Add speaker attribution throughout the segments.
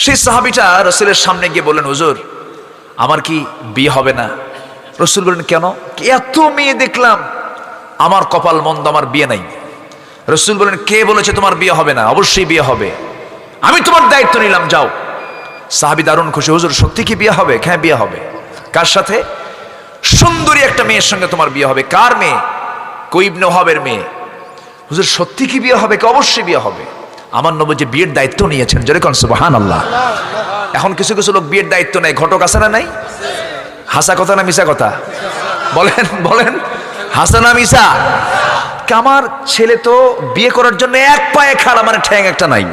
Speaker 1: সেই সাহাবীটা রাসূলের সামনে গিয়ে বললেন, হুজুর আমার কি বিয়ে হবে না? রাসূল বললেন, কেন? এত মেয়ে দেখলাম, আমার কপাল মন্দ, আমার বিয়ে নাই। রাসূল বললেন, কে বলেছে তোমার বিয়ে হবে না? অবশ্যই বিয়ে হবে, আমি তোমার দায়িত্ব নিলাম, যাও। সাহাবী দারুণ খুশি, হুজুর সত্যি কি বিয়ে হবে? হ্যাঁ বিয়ে হবে। কার সাথে? সুন্দরী একটা মেয়ের সঙ্গে তোমার বিয়ে হবে। কার মেয়ে? ইবনে ওহাবের মেয়ে। হুজুর সত্যি কি বিয়ে হবে? অবশ্যই বিয়ে হবে। আমার নবী যে বিয়ের দায়িত্ব নিয়েছেন, জোরে কোন সুবহানাল্লাহ। এখন কিছু কিছু লোক বিয়ের দায়িত্ব নেয়, ঘটক আছে না নাই? হাসা কথা না মিশা কথা? বলেন বলেন, হাসা না মিশা? আমার ছেলে তো বিয়ে করার জন্য এক পায়ে খাড়া, মানে ঠ্যাং একটা নাই,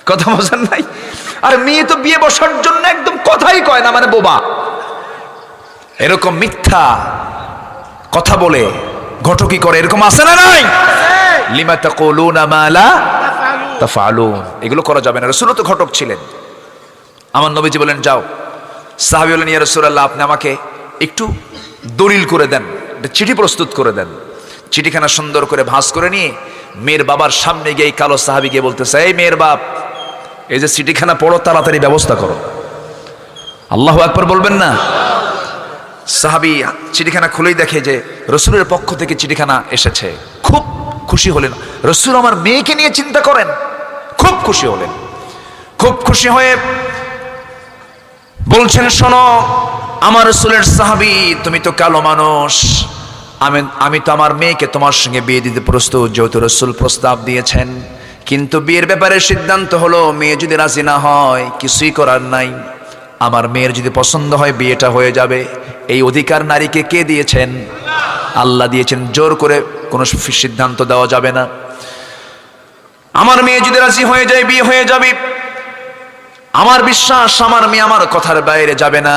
Speaker 1: কথা বোঝেন নাই? আর মেয়ে তো বিয়ে বসার জন্য একদম কথাই কয় না, মানে বোবা। এরকম মিথ্যা কথা বলে ঘটকি করে, এরকম আছে না নাই? লিমা তাকুলুনা মা লা তাফআলুন, এগুলো করা যাবে না। রাসূল তো ঘটক ছিলেন। আমার নবীজি বলেন, যাও। সাহাবী বলেন, ইয়া রাসূলুল্লাহ, আপনি আমাকে একটু দলিল করে দেন, একটা চিঠি প্রস্তুত করে দেন। চিঠিখানা সুন্দর করে ভাঁজ করে নিয়ে মেয়ের বাবার সামনে গিয়ে এই কালো সাহাবী গিয়ে বলতেছে, এই মেয়ের বাপ, এই যে চিঠিখানা পড়ো, তাড়াতাড়ি ব্যবস্থা করো। আল্লাহু আকবার বলবেন না? সাহাবী চিঠিখানা খুলেই দেখে যে রাসূলের পক্ষ থেকে চিঠিখানা এসেছে। খুব খুশি হলেন, রাসূল আমার মেয়েকে নিয়ে চিন্তা করেন। খুব খুশি হলেন। খুব খুশি হয়ে বলছেন, শোনো আমার রাসূলের সাহাবী, তুমি তো কালো মানুষ, আমি তো আমার মেয়েকে তোমার সঙ্গে বিয়ে দিতে প্রস্তুত, যেহেতু রাসূল প্রস্তাব দিয়েছেন। কিন্তু বিয়ের ব্যাপারে সিদ্ধান্ত হলো, মেয়ে যদি রাজি না হয় কিছুই করার নাই। আমার মেয়ের যদি পছন্দ হয় বিয়েটা হয়ে যাবে। এই অধিকার নারীকে কে দিয়েছেন? আল্লাহ দিয়েছেন। জোর করে কোনো সিদ্ধান্ত দেওয়া যাবে না। আমার মেয়ে যদি রাজি হয়ে যায় বিয়ে হয়ে যাবে। আমার বিশ্বাস আমার মেয়ে আমার কথার বাইরে যাবে না।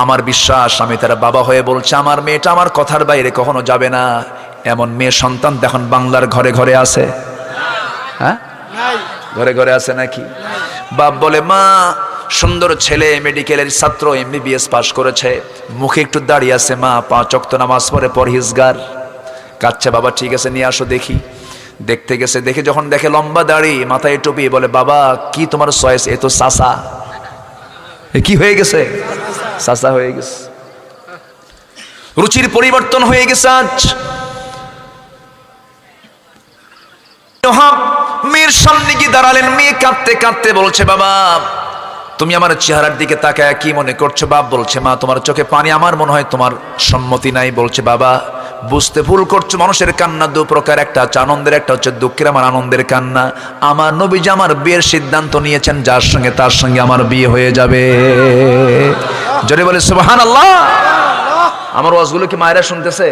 Speaker 1: আমার বিশ্বাস, আমি তার বাবা হয়ে বলছে, আমার মেয়েটা আমার কথার বাইরে কখনো যাবে না। এমন মেয়ে সন্তান দেখুন বাংলার ঘরে ঘরে আছে। হ্যাঁ, ঘরে ঘরে আছে নাকি? বাপ বলে, মা সুন্দর ছেলে, মেডিকেলের ছাত্র, MBBS পাস করেছে, মুখে একটু দাঁড়িয়ে আছে, মা 5 ওয়াক্ত নামাজ পড়ে, পরহেজগার। কাচ্চা, বাবা ঠিক আছে নিয়ে আসো দেখি। দেখতে গেছে, দেখে যখন দেখে লম্বা দাড়ি, মাথায় টুপি, বলে, বাবা কি তোমার চয়েস? এ তো চাচা। কি হয়ে গেছে? চাচা হয়ে গেছে। রুচির পরিবর্তন হয়ে গেছে। আজ মেয়ের সামনে গিয়ে দাঁড়ালেন। মেয়ে কাঁদতে কাঁদতে বলছে, বাবা তুমি আমার চেহারার দিকে তাকায় কি মনে করছো? বাপ বলছে, মা তোমার চোখে পানি, আমার মনে হয় তোমার সম্মতি নাই। বলছে, বাবা বুঝতে ভুল করছো, মানুষের কান্না দু প্রকার, একটা হচ্ছে আনন্দের, একটা হচ্ছে দুঃখের। আমার আনন্দের কান্না। আমার নবীজি আমার বিয়ের সিদ্ধান্ত নিয়েছেন, যার সঙ্গে তার সঙ্গে আমার বিয়ে হয়ে যাবে। জোরে বলে সুবহানাল্লাহ। আমার ওয়াজগুলো কি মায়েরা শুনতেছে?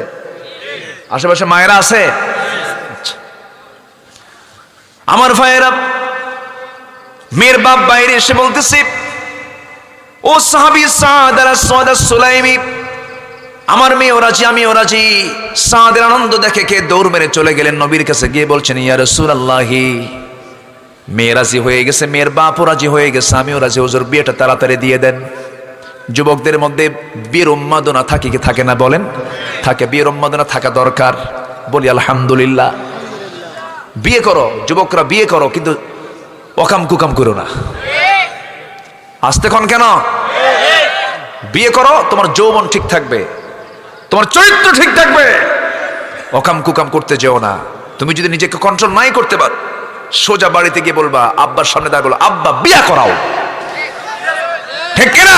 Speaker 1: আশেপাশে মায়েরা আছে? আমার ভাইয়েরা, মেয়ের বাপ বাইরে এসে বলতেছে, ও সাহাবী সাদ আস-সুলাইমি, আমার মেয়েও রাজি, আমিও রাজি। সাদের আনন্দ দেখে কে দৌড় মেরে চলে গেলেন নবীর কাছে, গিয়ে বলছেন, ইয়া রাসূলুল্লাহি, মেয়ে রাজি হয়ে গেছে, মেয়ের বাপও রাজি হয়ে গেছে, আমিও রাজি, হুজুর বিয়েটা তাড়াতাড়ি দিয়ে দেন। যুবকদের মধ্যে বিয়ের উন্মাদনা থাকে কি থাকে না বলেন? থাকে। বিয়ের উন্মাদনা থাকা দরকার। বলি আলহামদুলিল্লাহ। বিয়ে করো যুবকরা, বিয়ে করো, কিন্তু অকাম কুকাম করো না। আসতে ক্ষণ কেন? বিয়ে করো, তোমার যৌবন ঠিক থাকবে, তোমার চরিত্র ঠিক থাকবে। অকাম কুকাম করতে যেও না। তুমি যদি নিজেকে কন্ট্রোল নাই করতে পারো, সোজা বাড়িতে গিয়ে বলবা, আব্বার সামনে দাঁড়িয়ে বলো, আব্বা বিয়ে করাও। ঠিক কিনা?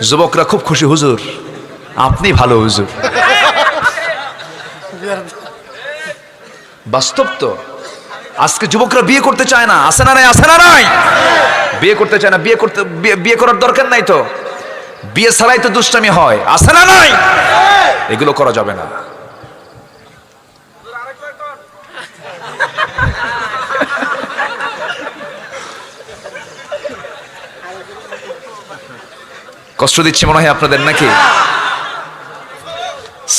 Speaker 1: যুবকরা খুব খুশি, হুজুর আপনি ভালো হুজুর। বাস্তব তো। আজকে যুবকরা বিয়ে করতে চায় না, আছে না নাই? আছে না নাই? বিয়ে করতে চায় না। বিয়ে করার দরকার নাই তো। বিয়ে ছাড়াই তো দুষ্টামি হয়, আছে না নাই? এগুলো করা যাবে না। কষ্ট দিচ্ছি মনে হয় আপনাদের নাকি?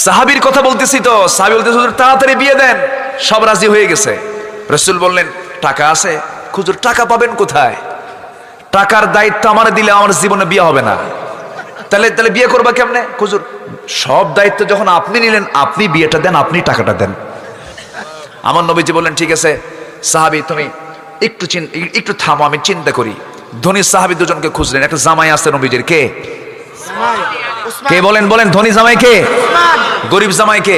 Speaker 1: সাহাবীর কথা বলতেছি তো। সাহাবী বলতেছে, হুজুর তাড়াতাড়ি বিয়ে দেন। সব রাজি হয়ে গেছে। রাসূল বললেন, টাকা আছে? হুজুর টাকা পাবেন কোথায়? টাকার দায়িত্ব আমার দিলে আমার জীবনে বিয়ে হবে না। তাহলে বিয়ে করবা কেমনে? হুজুর সব দায়িত্ব যখন আপনি নিলেন, আপনি বিয়েটা দেন, আপনি টাকাটা দেন। আমার নবীজি বললেন ঠিক আছে সাহাবী তুমি একটু থামো, আমি চিন্তা করি। ধনী সাহাবী দুজনকে খুঁজলেন। একটা জামাই আছে নবীজির, কে কে বলেন বলেন, ধনী জামাই কে, গরিব জামাই কে?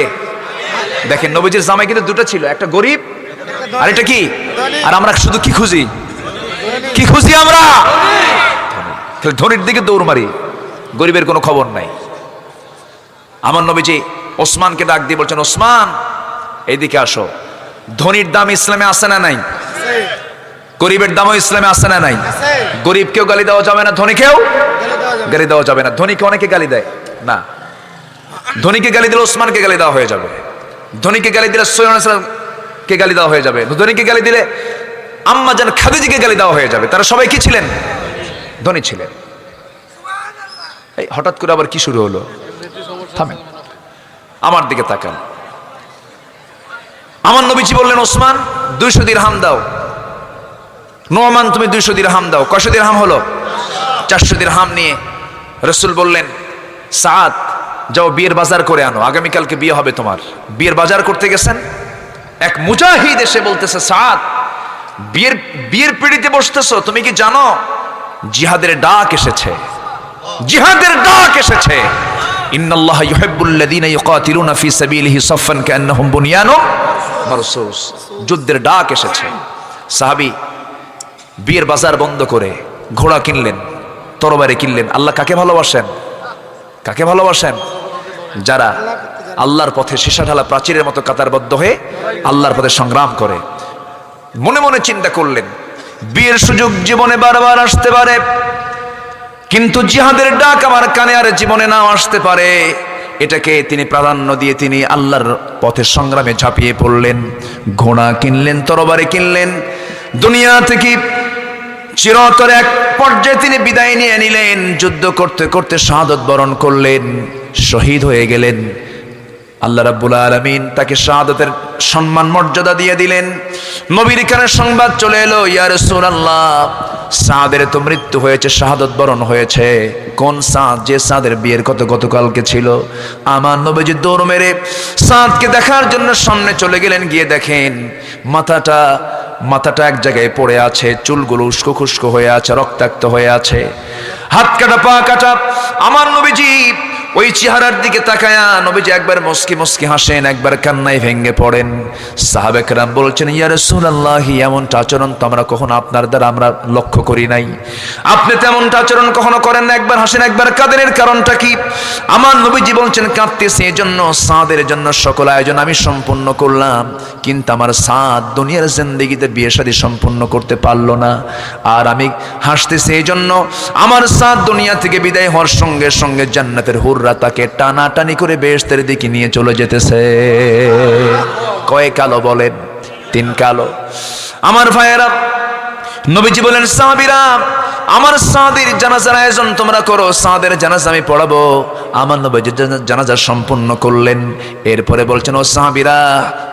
Speaker 1: দেখেন নবীজির জামাই কিন্তু দুটো ছিল, একটা গরিব আর এটা কি। আর আমরা শুধু কি খুঁজি, কি খুঁজি আমরা? ধনীর দিকে দৌড় মারি, গরিবের কোনো খবর নাই। আমার নবীজি ওসমানকে ডাক দিয়ে বলছেন, ওসমান এইদিকে আসো। ধনীর দাম ইসলামে আছে না নাই? গরিবের দামও ইসলামে আছে না নাই? গরিবকেও গালি দেওয়া যাবে না, ধনীকেও গালি দেওয়া যাবে না। ধনীকে অনেকে গালি দেয় না, ধনীকে গালি দিলে ওসমানকে গালি দেওয়া হয়ে যাবে, ধনীকে গালি দিলে কে গালি দেওয়া হয়ে যাবে, ধনীকে গালি দিলে আম্মা জান খাদিজাকে গালি দেওয়া হয়ে যাবে। তারা সবাই কি ছিলেন? ধনী ছিলেন। এই হঠাৎ করে আবার কি শুরু হলো? থামেন, আমার দিকে তাকান। আমার নবীজি বললেন, ওসমান 200 দিরহাম দাও। নোমান তুমি 200 দিরহাম দাও। কয়শো দিরহাম হলো? 400 দিরহাম নিয়ে রাসূল বললেন, সাদ যাও বিয়ের বাজার করে আনো, আগামীকালকে বিয়ে হবে তোমার। বিয়ের বাজার করতে গেছেন, এক মুজাহিদ এসে বলতেছে, সাদ বিয়ের পিড়িতে বসতেছো, তুমি কি জানো জিহাদের ডাক এসেছে, জিহাদের ডাক এসেছে। ইন্নাল্লাহা ইউহিব্বুল্লাযীনা ইউকাতিলুনা ফি সাবিলিহি সাফফান কান্নাহুম বুনিয়ানুম মারসুস। যুদ্ধের ডাক এসেছে। সাহাবী বিয়ের বাজার বন্ধ করে ঘোড়া কিনলেন, তরবারি কিনলেন। আল্লাহ কাকে ভালোবাসেন? কাকে ভালোবাসেন? যারা আল্লাহর পথে সীসা ঢালা প্রাচীরের মতো কাতারবদ্ধ হয়ে আল্লাহর পথে সংগ্রাম করে। মনে মনে চিন্তা করলেন, বিয়ের সুযোগ জীবনে বারবার আসতে পারে, কিন্তু জিহাদের ডাক আমার কানে আর জীবনে নাও আসতে পারে। এটাকে তিনি প্রাধান্য দিয়ে তিনি আল্লাহর পথে সংগ্রামে ঝাঁপিয়ে পড়লেন। ঘোড়া কিনলেন, তরবারি কিনলেন। দুনিয়া থেকে চিরতর এক পর্যায়ে তিনি বিদায় নিয়ে নিলেন। যুদ্ধ করতে করতে শাহাদত বরণ করলেন, শহীদ হয়ে গেলেন। আল্লাহ রাব্বুল আলামিন তাকে শাহাদাতের সম্মান মর্যাদা দিয়ে দিলেন। নবীর কানে সংবাদ চলে এলো, ইয়া রাসূলুল্লাহ সাদের তো মৃত্যু হয়েছে, শাহাদত বরণ হয়েছে। কোন সাদ? যে সাদের বিয়ের গতকালকে ছিল। আমার নবীজি দৌড় মেরে সাদকে দেখার জন্য সামনে চলে গেলেন। গিয়ে দেখেন মাথাটা এক জায়গায় পড়ে আছে, চুলগুলো উস্কো খুস্কো হয়ে আছে, রক্তাক্ত হয়ে আছে, হাত কাটা পা কাটা। আমার নবীজি ওই চেহারার দিকে তাকায়া নবীজি একবার মুস্কি মুস্কি হাসেন, একবার কান্নায় ভেঙে পড়েন। সাহাবে কেরাম বলছেন, ইয়া রাসূলুল্লাহ এমনটা আচরণ তো আমরা কখনো আপনার দ্বারা আমরা লক্ষ্য করি নাই। আপনি তেমনটা আচরণ কখনো করেন না, একবার হাসেন একবার কাঁদেন, এর কারণটা কি? আমার নবীজি বলছেন, কাঁদতেছি এজন্য সাদের জন্য সকল আয়োজন আমি সম্পূর্ণ করলাম, কিন্তু আমার সাদ দুনিয়ার জিন্দেগিতে বিয়ে শাদী সম্পূর্ণ করতে পারলো না। আর আমি হাসতেছি এই জন্য আমার সাদ দুনিয়া থেকে বিদায় হওয়ার সঙ্গে সঙ্গে জান্নাতের হুররা তাকে টানাটানি করে বেহেশতের দিকে নিয়ে চলে যেতেছে। কয় কালো বলেন? 3 কালো। আমার ভাইয়েরা, নবীজি বলেন, সাহাবীরা আমার সাদের জানাজার আয়োজন তোমরা করো, সাদের জানাজা আমি পড়াবো। আমার নবীজি জানাজা সম্পূর্ণ করলেন। এরপরে বলছেন, ও সাহাবীরা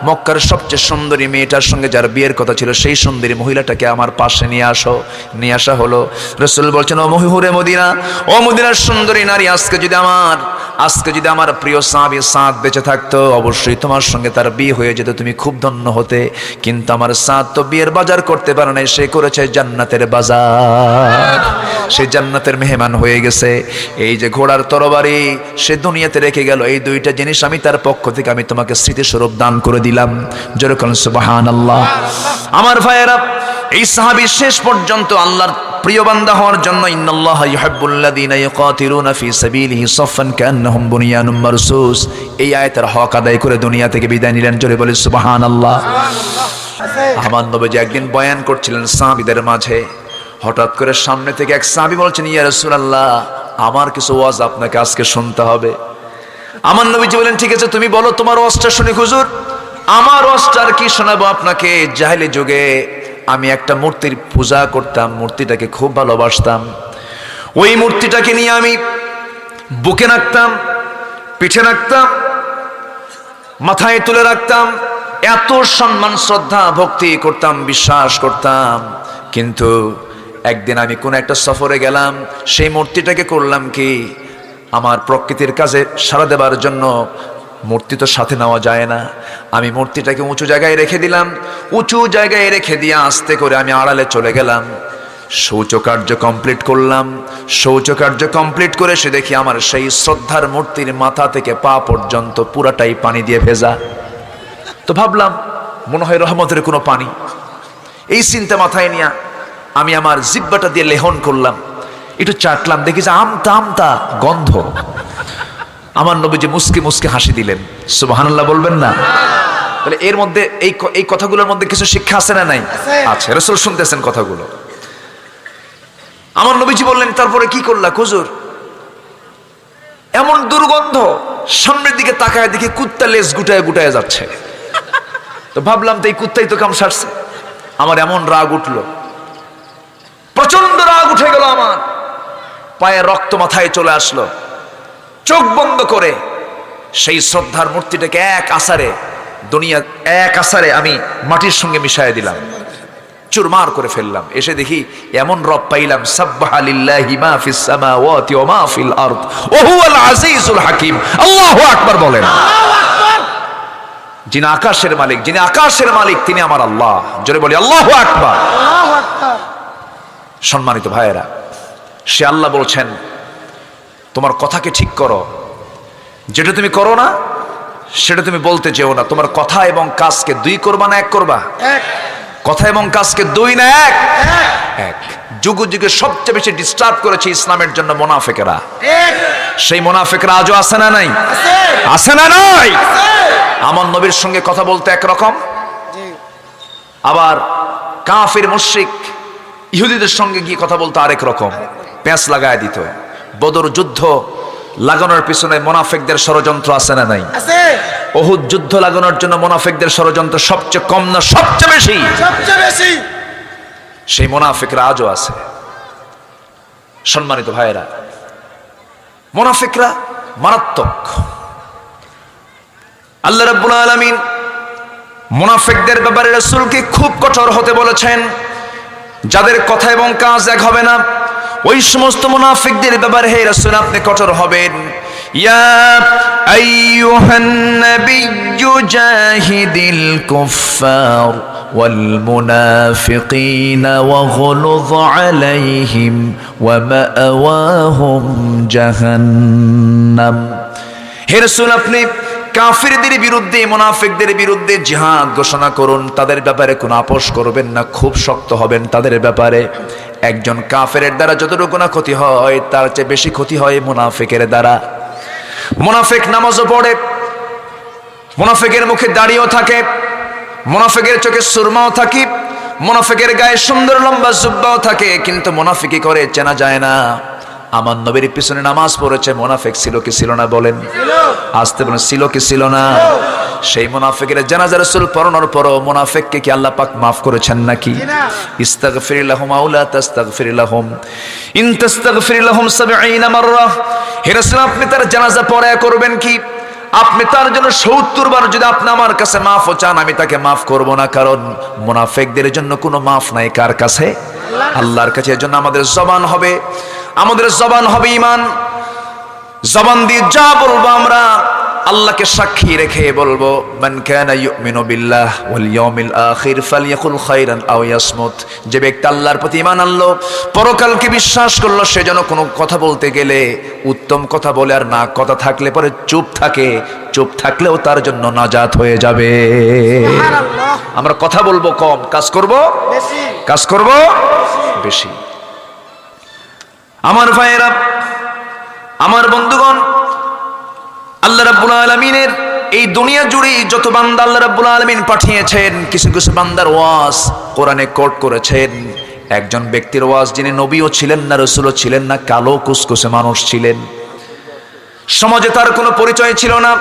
Speaker 1: মক্কার সবচেয়ে সুন্দরী মেয়েটার সঙ্গে যার বিয়ের কথা ছিল সেই সুন্দরী মহিলাটাকে আমার পাশে নিয়ে আসো। নিয়ে আসা হলো। রাসূল বলছেন, ও মহিহুরে মদিনা, ও মদিনার সুন্দরী নারী, আজকে যদি আমার প্রিয় সাহাবী সাদ বেঁচে থাকতো অবশ্যই তোমার সঙ্গে তার বিয়ে হয়ে যেত, তুমি খুব ধন্য হতে। কিন্তু আমার সাদ তো বিয়ের বাজার করতে পারে নাই, সে করেছে জান্নাতের বাজার, সে জান্নাতের মেহমান হয়ে গেছে। এই যে ঘোড়ার তরবারি সে দুনিয়াতে রেখে গেল, এই 2টা জিনিস আমি তার পক্ষ থেকে আমি তোমাকে স্মৃতিস্বরূপ দান করে দিলাম। যেরকম সুবহানাল্লাহ। আমার ভাইয়েরা, এই সাহাবী শেষ পর্যন্ত আল্লাহর প্রিয় বান্দা হওয়ার জন্য ইন্নাল্লাহা ইউহিব্বুল্লাযীনা ইউকাতিলুনা ফি সাবিলিহি সাফফান কান্নাহুম বুনিয়ানুম মারসুস, এই আয়াতের হক আদায় করে দুনিয়া থেকে বিদায় নিলেন। জোরে বলি সুবহানাল্লাহ। আমার নবীজি একদিন বয়ান করছিলেন সাহাবীদের মাঝে। হঠাৎ করে সামনে থেকে এক সাহাবী বলছেন, ইয়া রাসূলুল্লাহ আমার কিছু ওয়াজ আপনাকে আজকে শুনতে হবে। আমার নবীজি বলেন, ঠিক আছে তুমি বলো তোমার ওয়াজটা শুনি। হুজুর আমার ওয়াজটা আর কি শোনাবো আপনাকে? জাহেলি যুগে আমি একটা মূর্তির পূজা করতাম, মূর্তিটাকে খুব ভালোবাসতাম। ওই মূর্তিটাকে নিয়ে আমি বুকে রাখতাম, পিঠে রাখতাম, মাথায় তুলে রাখতাম, এত সম্মান শ্রদ্ধা ভক্তি করতাম, বিশ্বাস করতাম। কিন্তু একদিন আমি কোন একটা সফরে গেলাম, সেই মূর্তিটাকে করলাম কি আমার প্রকৃতির কাজে সাড়া দেবার জন্য মূর্তি তো সাথে নেওয়া যায় না। আমি মূর্তিটাকে উঁচু জায়গায় রেখে দিলাম। উঁচু জায়গায় রেখে দিয়ে আস্তে করে আমি আড়ালে চলে গেলাম। শৌচকার্য কমপ্লিট করলাম। শৌচকার্য কমপ্লিট করে সে দেখি আমার সেই শ্রদ্ধার মূর্তির মাথা থেকে পা পর্যন্ত পুরাটাই পানি দিয়ে ভেজা। তো ভাবলাম মনে হয় রহমতের কোনো পানি। এই চিন্তা মাথায় নিয়ে আমি আমার জিহ্বাটা দিয়ে লেহন করলাম, একটু চাটলাম, দেখি যে আমতা আমতা গন্ধ। আমার নবীজি মুস্কি মুস্কি হাসি দিলেন। সুবহানাল্লাহ বলবেন না? তাহলে এর মধ্যে এই কথাগুলোর মধ্যে কিছু শিক্ষা আছে না নাই? আচ্ছা, রাসূল শুনতেছেন কথাগুলো। আমার নবীজি বললেন, তারপরে কি করলা হুজুর? এমন দুর্গন্ধ, সামনের দিকে তাকায় দেখি কুত্তা লেজ গুটায় গুটায় যাচ্ছে। তো ভাবলাম তো এই কুত্তাই তো কাম সারছে। আমার এমন রাগ উঠলো, প্রচন্ড রাগ উঠে গেল আমার, পায়ে রক্ত মাথায় চলে আসলো। চোখ বন্ধ করে সেই শ্রদ্ধার মূর্তিটাকে এক আসারে আমি মাটির সঙ্গে মিশায় দিলাম, চুরমার করে ফেললাম। এসে দেখি এমন রব পাইলাম, সাব্বাহা লিল্লাহি মা ফিস সামাওয়াতি ওয়া মা ফিল আরদ ওয়া হুয়াল আজিজুল হাকীম। আল্লাহু আকবার বলেন। যিনি আকাশের মালিক তিনি আমার আল্লাহ। জোরে বলি আল্লাহু আকবার। আল্লাহু আকবার। সম্মানিত ভাইয়েরা, সে আল্লাহ বলছেন, তোমার কথাকে ঠিক করো, যেটা তুমি করো না সেটা তুমি বলতে যেও না। তোমার কথা এবং কাজকে দুই করবা না এক করবা? এক। কথা এবং কাজকে দুই না এক? এক। যুগে যুগে সবচেয়ে বেশি ডিস্টার্ব করেছে ইসলামের জন্য মুনাফিকেরা। সেই মুনাফিকরা আজও আছে না নাই? আছে না নাই? আমার নবীর সঙ্গে কথা বলতে একরকম, আবার কাফির মুশরিক ইহুদিদের সঙ্গে গিয়ে কথা বলতে আরেক রকম, প্যাঁচ লাগায় দিত। বদর যুদ্ধ লাগানোর পিছনে মুনাফিকদের ষড়যন্ত্র আছে না নাই? আছে। উহুদ যুদ্ধ লাগানোর জন্য মুনাফিকদের ষড়যন্ত্র সবচেয়ে কম না সবচেয়ে বেশি? সবচেয়ে বেশি। সেই মুনাফিকরা আজও আছে। সম্মানিত ভাইয়েরা, মুনাফিকরা মারাত্মক। আল্লাহ রাব্বুল আলামিন মুনাফিকদের ব্যাপারে রাসূলকে খুব কঠোর হতে বলেছেন। যাদের কথা এবং কাজ এক হবে না, ওই সমস্ত মুনাফিকদের ব্যাপারে হে রাসূল আপনি কঠোর হবেন। ইয়া আইয়ুহান নাবিয়্যু জাহিদিল কুফফার ওয়াল মুনাফিকিনা ওয়াগলুয আলাইহিম ওয়া মাআওয়াহুম জাহান্নাম। হে রাসূল আপনি কাফিরদের বিরুদ্ধে, মুনাফিকদের বিরুদ্ধে জিহাদ ঘোষণা করুন। তাদের ব্যাপারে কোনো আপোষ করবেন না, খুব শক্ত হবেন তাদের ব্যাপারে। একজন কাফেরের দ্বারা যতটুকু না ক্ষতি হয়, তার চেয়ে বেশি ক্ষতি হয় মুনাফিকের দ্বারা। মুনাফিক নামাজও পড়ে, মুনাফিকের মুখে দাড়িও থাকে, মুনাফিকের চোখে সুরমাও থাকে, মুনাফিকের গায়ে সুন্দর লম্বা জুব্বাও থাকে, কিন্তু মুনাফিকি করে চেনা যায় না। আমার নবীর পিছনে নামাজ পড়েছে, মুনাফিক ছিল কি ছিল না বলেন? আসতে বলেন, ছিল কি ছিল না? সেই মুনাফিকের জানাজা রাসূল পড়ানোর পরও মুনাফিককে কি আল্লাহ পাক মাফ করেছেন নাকি? ইস্তাগফির লাহুম আও লা তাস্তাগফির লাহুম ইন তাস্তাগফির লাহুম ৭০ মাররা। হে রাসূল আপনি তার জানাজা পড়া করবেন কি? আপনি তার জন্য ৭০ বার যদি আপনি আমার কাছে মাফও চান, আমি তাকে মাফ করব না। কারণ মুনাফিকদের জন্য কোনো মাফ নাই কার কাছে? আল্লাহর কাছে। এজন্য আমাদের জবান হবে ঈমান। জবান দিয়ে যা বলবো আমরা আল্লাহকে সাক্ষী রেখে বলবো, মান কানা ইউমিনু বিল্লাহ ওয়াল ইয়াউমিল আখির ফালইয়াকুল খায়রান আও ইয়াসমুত। যে ব্যক্তি আল্লাহর প্রতি ঈমান আনলো, পরকালকে বিশ্বাস করলো, সে যেন কোনো কথা বলতে গেলে উত্তম কথা বলে, আর না কথা থাকলে পরে চুপ থাকে। চুপ থাকলেও তার জন্য নাজাত হয়ে যাবে। সুবহানাল্লাহ। আমরা কথা বলবো কম, কাজ করব বেশি। কাজ করব বেশি। আমার ভাইয়েরা, আমার বন্ধুগণ, আল্লাহ রাব্বুল আলামিনের এই দুনিয়া জুড়ে যত বান্দা আল্লাহ রাব্বুল আলামিন পাঠিয়েছেন, কিছু কিছু বান্দার ওয়াজ কোরআনে কোট করেছেন। একজন ব্যক্তির ওয়াজ, যিনি নবীও ছিলেন না, রাসূলও ছিলেন না, কালো কুসকুসে মানুষ ছিলেন, সমাজে তার কোনো পরিচয় ছিল না,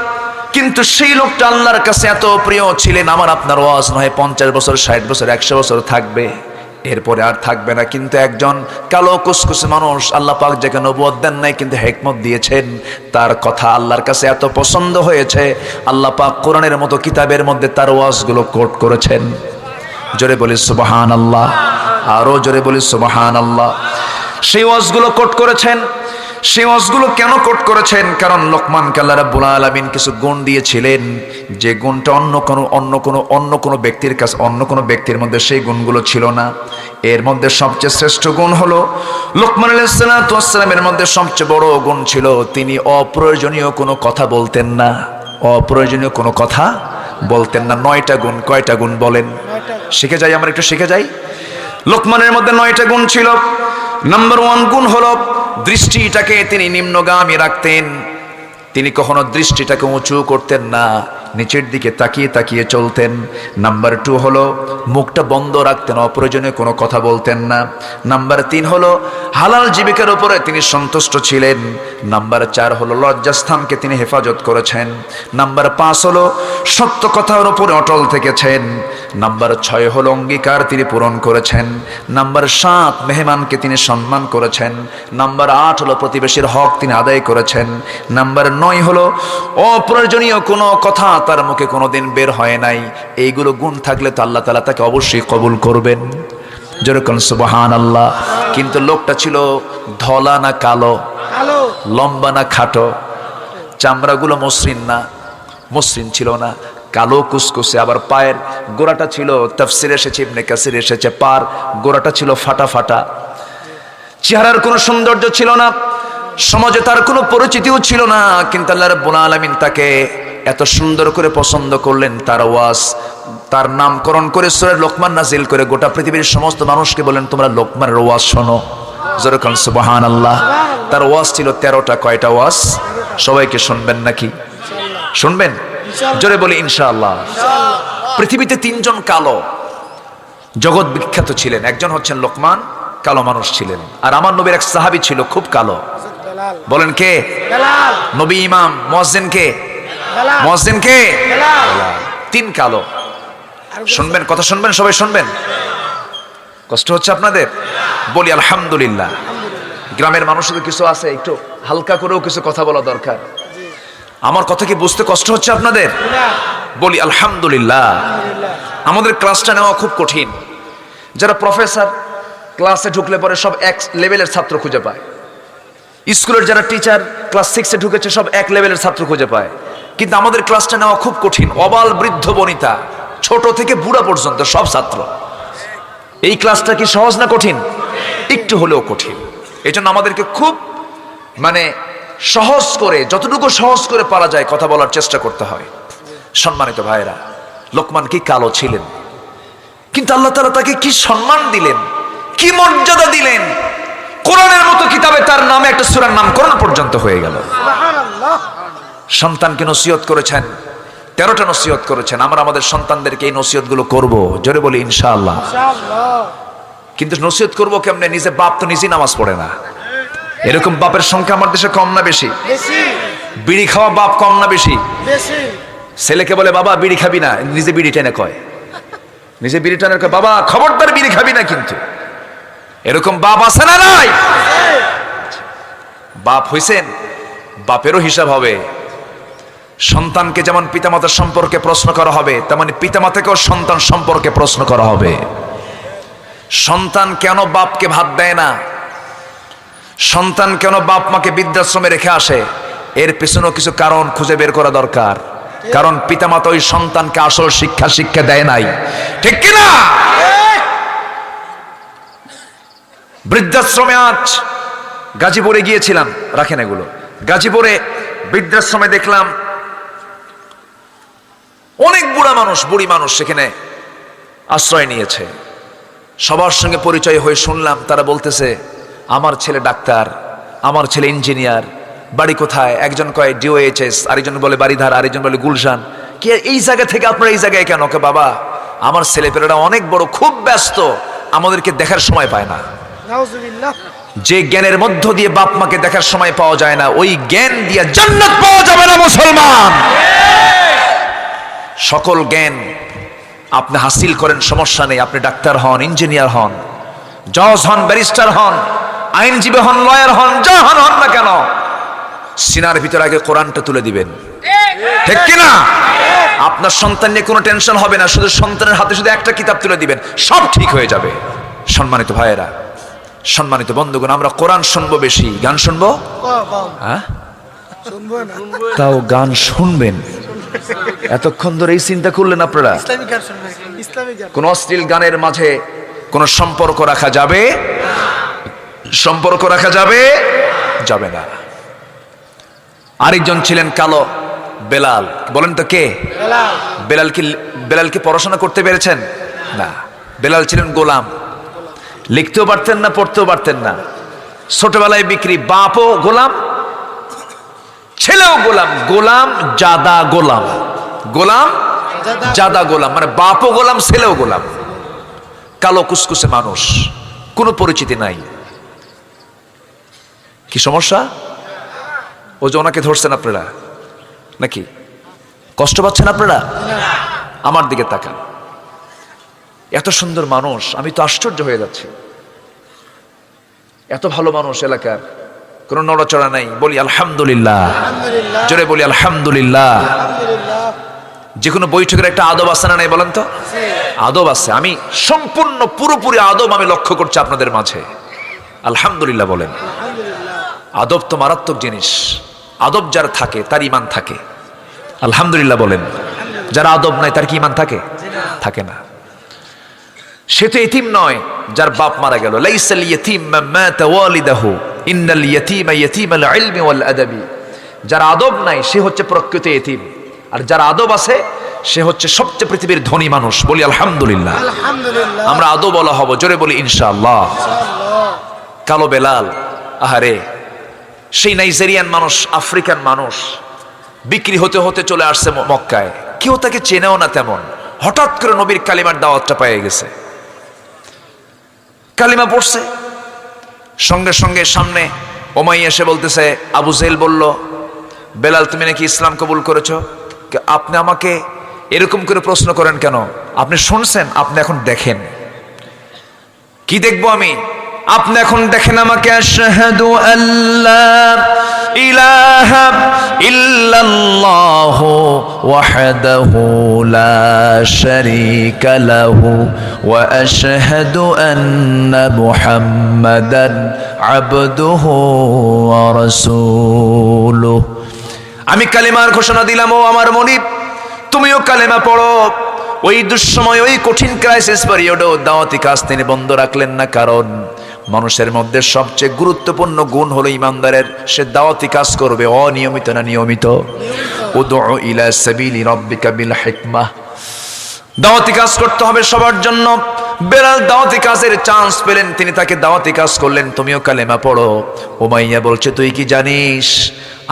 Speaker 1: কিন্তু সেই লোকটা আল্লাহর কাছে এত প্রিয় ছিলেন। আমার আপনার ওয়াজ নয় 50 বছর, 60 বছর, 100 বছর থাকবে, এরপরে আর থাকবে না, কিন্তু একজন কালো কুসকুসে মানুষ, আল্লাহ পাক যাকে নবুয়ত দেন নাই কিন্তু হিকমত দিয়েছেন, তার কথা আল্লাহর কাছে এত পছন্দ হয়েছে, আল্লাহ পাক কোরআনের মতো কিতাবের মধ্যে তার ওয়াজগুলো কোট করেছেন। জোরে বলি সুবহানাল্লাহ, আরো জোরে বলি সুবহানাল্লাহ। সেই ওয়াজগুলো কোট করেছেন। সেই ওয়াজগুলো কেন কোট করেছেন? কারণ লোকমানকে আল্লাহ রাব্বুল আলামিন কিছু গুণ দিয়েছিলেন, যে গুণটা অন্য কোনো ব্যক্তির কাছে, অন্য কোনো ব্যক্তির মধ্যে সেই গুণগুলো ছিল না। এর মধ্যে সবচেয়ে শ্রেষ্ঠ গুণ হলো লোকমান আলাইহিস সালাতু ওয়াস সালামের মধ্যে সবচেয়ে বড় গুণ ছিল তিনি অপ্রয়োজনীয় কোনো কথা বলতেন না। অপ্রয়োজনীয় কোনো কথা বলতেন না। 9টা গুণ। কয়টা গুণ বলেন? শিখে যাই, আমরা একটু শিখে যাই। লোকমানের মধ্যে 9টা গুণ ছিল। নাম্বার 1 গুণ হলো দৃষ্টিটাকে তিনি নিম্নগামী রাখতেন। তিনি কখনো দৃষ্টিটাকে উঁচু করতেন না, নিচের দিকে তাকিয়ে তাকিয়ে চলতেন। নাম্বার 2 হলো মুখটা বন্ধ রাখতেন, অপ্রয়োজনীয় কোনো কথা বলতেন না। নাম্বার 3 হলো হালাল জীবিকার উপরে তিনি সন্তুষ্ট ছিলেন। নাম্বার 4 হলো লজ্জাস্থানকে তিনি হেফাজত করেছেন। নাম্বার 5 হলো সত্য কথার উপরে অটল থেকেছেন। নাম্বার 6 হলো অঙ্গীকার তিনি পূরণ করেছেন। নাম্বার 7 মেহমানকে তিনি সম্মান করেছেন। নাম্বার 8 হলো প্রতিবেশীর হক তিনি আদায় করেছেন। নাম্বার 9 হলো অপ্রয়োজনীয় কোনো কথা তার মুখে কোনোদিন বের হয় নাই। এইগুলো গুণ থাকলে তো আল্লাহ তাআলা তাকে অবশ্যই কবুল করবেন। যেরকম সুবহানাল্লাহ। কিন্তু লোকটা ছিল ধলা না কালো, লম্বা না খাটো, চামড়াগুলো মসৃণ না, মসৃণ ছিল না, কালো কুসকুসে। আবার পায়ের গোড়াটা ছিল, তাফসিরে এসেছে, ইবনে কাসির এসেছে, পার গোড়াটা ছিল ফাটা ফাটা। চেহারার কোনো সৌন্দর্য ছিল না, সমাজে তার কোনো পরিচিতিও ছিল না। কিন্তু আল্লাহ রাব্বুল আলামিন তাকে এত সুন্দর করে পছন্দ করলেন, তার ওয়াজ, তার নামকরণ করে সূরা লোকমান নাজিল করে গোটা পৃথিবীর সমস্ত মানুষকে বলেন তোমরা লোকমানের ওয়াজ শোনো। যেরকম সুবহানাল্লাহ। তার ওয়াজ ছিল 13টা। কয়টা ওয়াজ? সবাইকে শুনবেন নাকি? শুনবেন? জোরে বলি ইনশাআল্লাহ। পৃথিবীতে 3 জন কালো জগৎ বিখ্যাত ছিলেন। একজন হচ্ছেন লোকমান, কালো মানুষ ছিলেন। আর আমার নবীর এক সাহাবী ছিল খুব কালো। বলেন কে? নবী ইমাম মুয়াজ্জিন কে? মুয়াজ্জিন কে? 3 কালো। শুনবেন, কথা শুনবেন, সবাই শুনবেন। কষ্ট হচ্ছে আপনাদের? বলি আলহামদুলিল্লাহ। গ্রামের মানুষদের কিছু আছে, একটু হালকা করেও কিছু কথা বলা দরকার। আমার কথা কি বুঝতে কষ্ট হচ্ছে আপনাদের? বলি আলহামদুলিল্লাহ। আমাদের ক্লাসটা নেওয়া খুব কঠিন। যারা প্রফেসর ক্লাসে ঢুকলে পরে সব এক লেভেলের ছাত্র খুঁজে পায়। স্কুলের যারা টিচার ক্লাস 6-এ ঢুকেছে সব এক লেভেলের ছাত্র খুঁজে পায়। কিন্তু আমাদের ক্লাসটা নেওয়া খুব কঠিন। অবাল বৃদ্ধ বনিতা, ছোট থেকে বুড়া পর্যন্ত সব ছাত্র। এই ক্লাসটা কি সহজ না কঠিন? একটু হলেও কঠিন। এই জন্য আমাদেরকে খুব সহজ করে, যতটুকু সহজ করে পারা যায় কথা বলার চেষ্টা করতে হয়। সম্মানিত ভাইরা, লোকমান কি কালো ছিলেন, কিন্তু আল্লাহ তাআলা তাকে কি সম্মান দিলেন, কি মর্যাদা দিলেন। কোরআনের মতো কিতাবে তার নামে একটা সূরার নামকরণ পর্যন্ত হয়ে গেল। সন্তানকে নসিহত করেছেন, 13টা নসিহত করেছেন। আমরা আমাদের সন্তানদেরকে এই নসিহতগুলো করব। জোরে বলি ইনশাআল্লাহ। কিন্তু নসিহত করব কেমনে? নিজে বাপ তো নিজেই নামাজ পড়ে না। এরকম বাপের সংখ্যা আমার দেশে কম না বেশি? বিড়ি খাওয়া বাপ কম না বেশি? ছেলেকে বলে বাবা বিড়ি খাবি না, নিজে বিড়ি টেনে কয়। নিজে বিড়ি টেনে কয় বাবা খবরদার বিড়ি খাবি না। কিন্তু এরকম বাপ আছে না নাই? বাপ হইছেন, বাপেরও হিসাব হবে। সন্তানকে যেমন পিতামাতার সম্পর্কে প্রশ্ন করা হবে, তেমনি পিতামাতাকেও সন্তান সম্পর্কে প্রশ্ন করা হবে। সন্তান কেন বাপকে ভাত দেয় না, সন্তান কেন বাপ মাকে বৃদ্ধাশ্রমে রেখে আসে, এর পেছনেও কিছু কারণ খুঁজে বের করা দরকার। কারণ পিতামাতা ওই সন্তানকে আসল শিক্ষা দেয় নাই, ঠিক কিনা? বৃদ্ধাশ্রমে আজ গাজীপুরে গিয়েছিলাম, রাখেন এগুলো। গাজীপুরে বৃদ্ধাশ্রমে দেখলাম অনেক বুড়ি মানুষ সেখানে আশ্রয় নিয়েছে। সবার সঙ্গে পরিচয় হয়ে শুনলাম তারা বলতেছে আমার ছেলে ডাক্তার, আমার ছেলে ইঞ্জিনিয়ার, বাড়ি কোথায়? একজন কয় ডিওএইচএস, আরেকজন বলে বাড়িধারা, আরেকজন বলে গুলশান। কে এই জায়গা থেকে আপনারা এই জায়গায় কেন? কে বাবা আমার ছেলেপেলেরা অনেক বড়, খুব ব্যস্ত, আমাদেরকে দেখার সময় পায় না। যে জ্ঞানের মধ্য দিয়ে বাপ মাকে দেখার সময় পাওয়া যায় না, ওই জ্ঞান দিয়ে জান্নাত পাওয়া যাবে না মুসলমান। সকল জ্ঞান আপনি হাসিল করেন, সমস্যা নেই। আপনি ডাক্তার হন, ইঞ্জিনিয়ার হন, জজ হন, ব্যারিস্টার হন, আইনজীবী হন, লয়ার হন, যা হন না কেন, সিনার ভিতরে আগে কোরআনটা তুলে দিবেন, ঠিক কিনা? আপনার সন্তান নিয়ে কোনো টেনশন হবে না, শুধু সন্তানের হাতে শুধু একটা কিতাব তুলে দিবেন, সব ঠিক হয়ে যাবে। সম্মানিত ভাইয়েরা, সম্মানিত বন্ধুগণ, আমরা কোরআন শুনবো বেশি, গান শুনবো? হ্যাঁ, তাও গান শুনবেন। এতক্ষণ ধরে এই চিন্তা করলেন আপনারা? কোন অশ্লীল গানের মাঝে কোন সম্পর্ক রাখা যাবে? সম্পর্ক রাখা যাবে? যাবে না। আরেকজন ছিলেন কালো, বেলাল। বলেন তো কে? বেলাল কি পড়াশোনা করতে পেরেছেন? না। বেলাল ছিলেন গোলাম, লিখতেও পারতেন না, পড়তেও পারতেন না। ছোটবেলায় বিক্রি, বাপও গোলাম, ছেলেও গোলাম। গোলাম জাদা গোলাম, গোলাম জাদা গোলাম, মানে বাপও গোলাম, ছেলেও গোলাম। কালো কুসকুসে মানুষ, কোনো পরিচিতি নাই। কি সমস্যা? ও যে ওনাকে ধরছেন আপনারা নাকি? কষ্ট পাচ্ছেন আপনারা? আমার দিকে তাকান, এত সুন্দর মানুষ, আমি তো আশ্চর্য হয়ে যাচ্ছি। এত ভালো মানুষ, এলাকার কোনো নড়াচড়া নাই। বলি আলহামদুলিল্লাহ, জোরে বলি আলহামদুলিল্লাহ। যে কোনো বৈঠকের একটা আদব আছে না নাই বলেন তো? আদব আছে। আমি সম্পূর্ণ পুরোপুরি আদব আমি লক্ষ্য করছি আপনাদের মাঝে। আলহামদুলিল্লাহ বলেন। আদব তো মারাত্মক জিনিস। আদব যার থাকে তার ঈমান থাকে। আলহামদুলিল্লাহ বলেন। যারা আদব নাই তার কি ঈমান থাকে? থাকে না। সে তো এতিম নয় যার বাপ মারা গেল। লাইসাল ইয়াতীম মান মাতা ওয়ালিদাহু ইন্নাল ইয়াতীমা ইয়াতীমাল ইলমি ওয়াল আদাবি। যার আদব নাই সে হচ্ছে প্রকৃত এতিম, আর যার আদব আছে সে হচ্ছে সবচেয়ে পৃথিবীর ধনী মানুষ। বলি আলহামদুলিল্লাহ। আমরা আদব বলা হব, জোরে বলি ইনশাআল্লাহ। কালো বেলাল, আহারে, সেই নাইজেরিয়ান মানুষ, আফ্রিকান মানুষ, বিক্রি হতে হতে চলে আসছে মক্কায়। কেউ তাকে চেনেও না তেমন। হঠাৎ করে নবীর কালিমার দাওয়াতটা পেয়ে গেছে, কালিমা পড়ছে। সঙ্গে সঙ্গে সামনে ওমাইয়া এসে বলতেছে, আবু জেহেল বলল, বেলাল তুমি নাকি ইসলাম কবুল করেছো? আপনি আমাকে এরকম করে প্রশ্ন করেন কেন? আপনি শুনছেন, আপনি এখন দেখেন। কি দেখবো আমি? আপনি এখন দেখেন আমাকে। আশহাদু আল্লা ইলাহা ইল্লাল্লাহু ওয়াহদাহু লা শারীকা লাহু ওয়া আশহাদু আন্না মুহাম্মাদান আবদুহু ওয়া রাসূলুহু। আমি কালেমার ঘোষণা দিলাম, ও আমার মনিব তুমিও কালেমা পড়ো। ওই দুঃসময়, ওই কঠিন ক্রাইসিস পিরিয়ডেও দাওয়াতি কাজ তিনি বন্ধ রাখলেন না। কারণ মানুষের মধ্যে সবচেয়ে গুরুত্বপূর্ণ গুণ হলো ইমানদারের। সে দাওয়াতি কাজ করবে অনিয়মিত না নিয়মিত? উদউ ইলা সাবিলি রাব্বিকা বিল হিকমাহ। দাওয়াতি কাজ করতে হবে সবার জন্য। বেলাল দাওয়াতি কাজের চান্স পেলেন, তিনি তাকে দাওয়াতি কাজ করলেন, তুমিও কালেমা পড়ো। উমাইয়া বলছে, তুই কি জানিস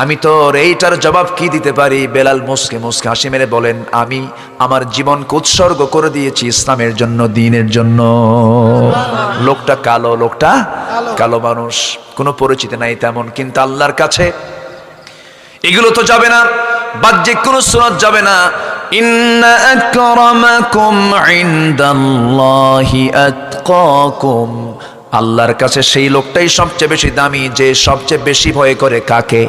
Speaker 1: আমি তোর এইটার জবাব কি দিতে পারি? বেলাল মুসকে মুসকে হাসি মেরে বলেন, আমি আমার জীবনকে উৎসর্গ করে দিয়েছি ইসলামের জন্য, দ্বীনের জন্য। লোকটা কালো, লোকটা কালো মানুষ, কোনো পরিচিতি নাই তেমন, কিন্তু আল্লাহর কাছে এগুলো তো যাবে না, বাহ্যিক কোনো সুন্নাত যাবে না। ইন্না আকরামাকুম ইনদাল্লাহি আতকাকুম। আল্লাহর কাছে সেই লোকটাই সবচেয়ে বেশি দামি যে সবচেয়ে বেশি ভয় করে কাকে?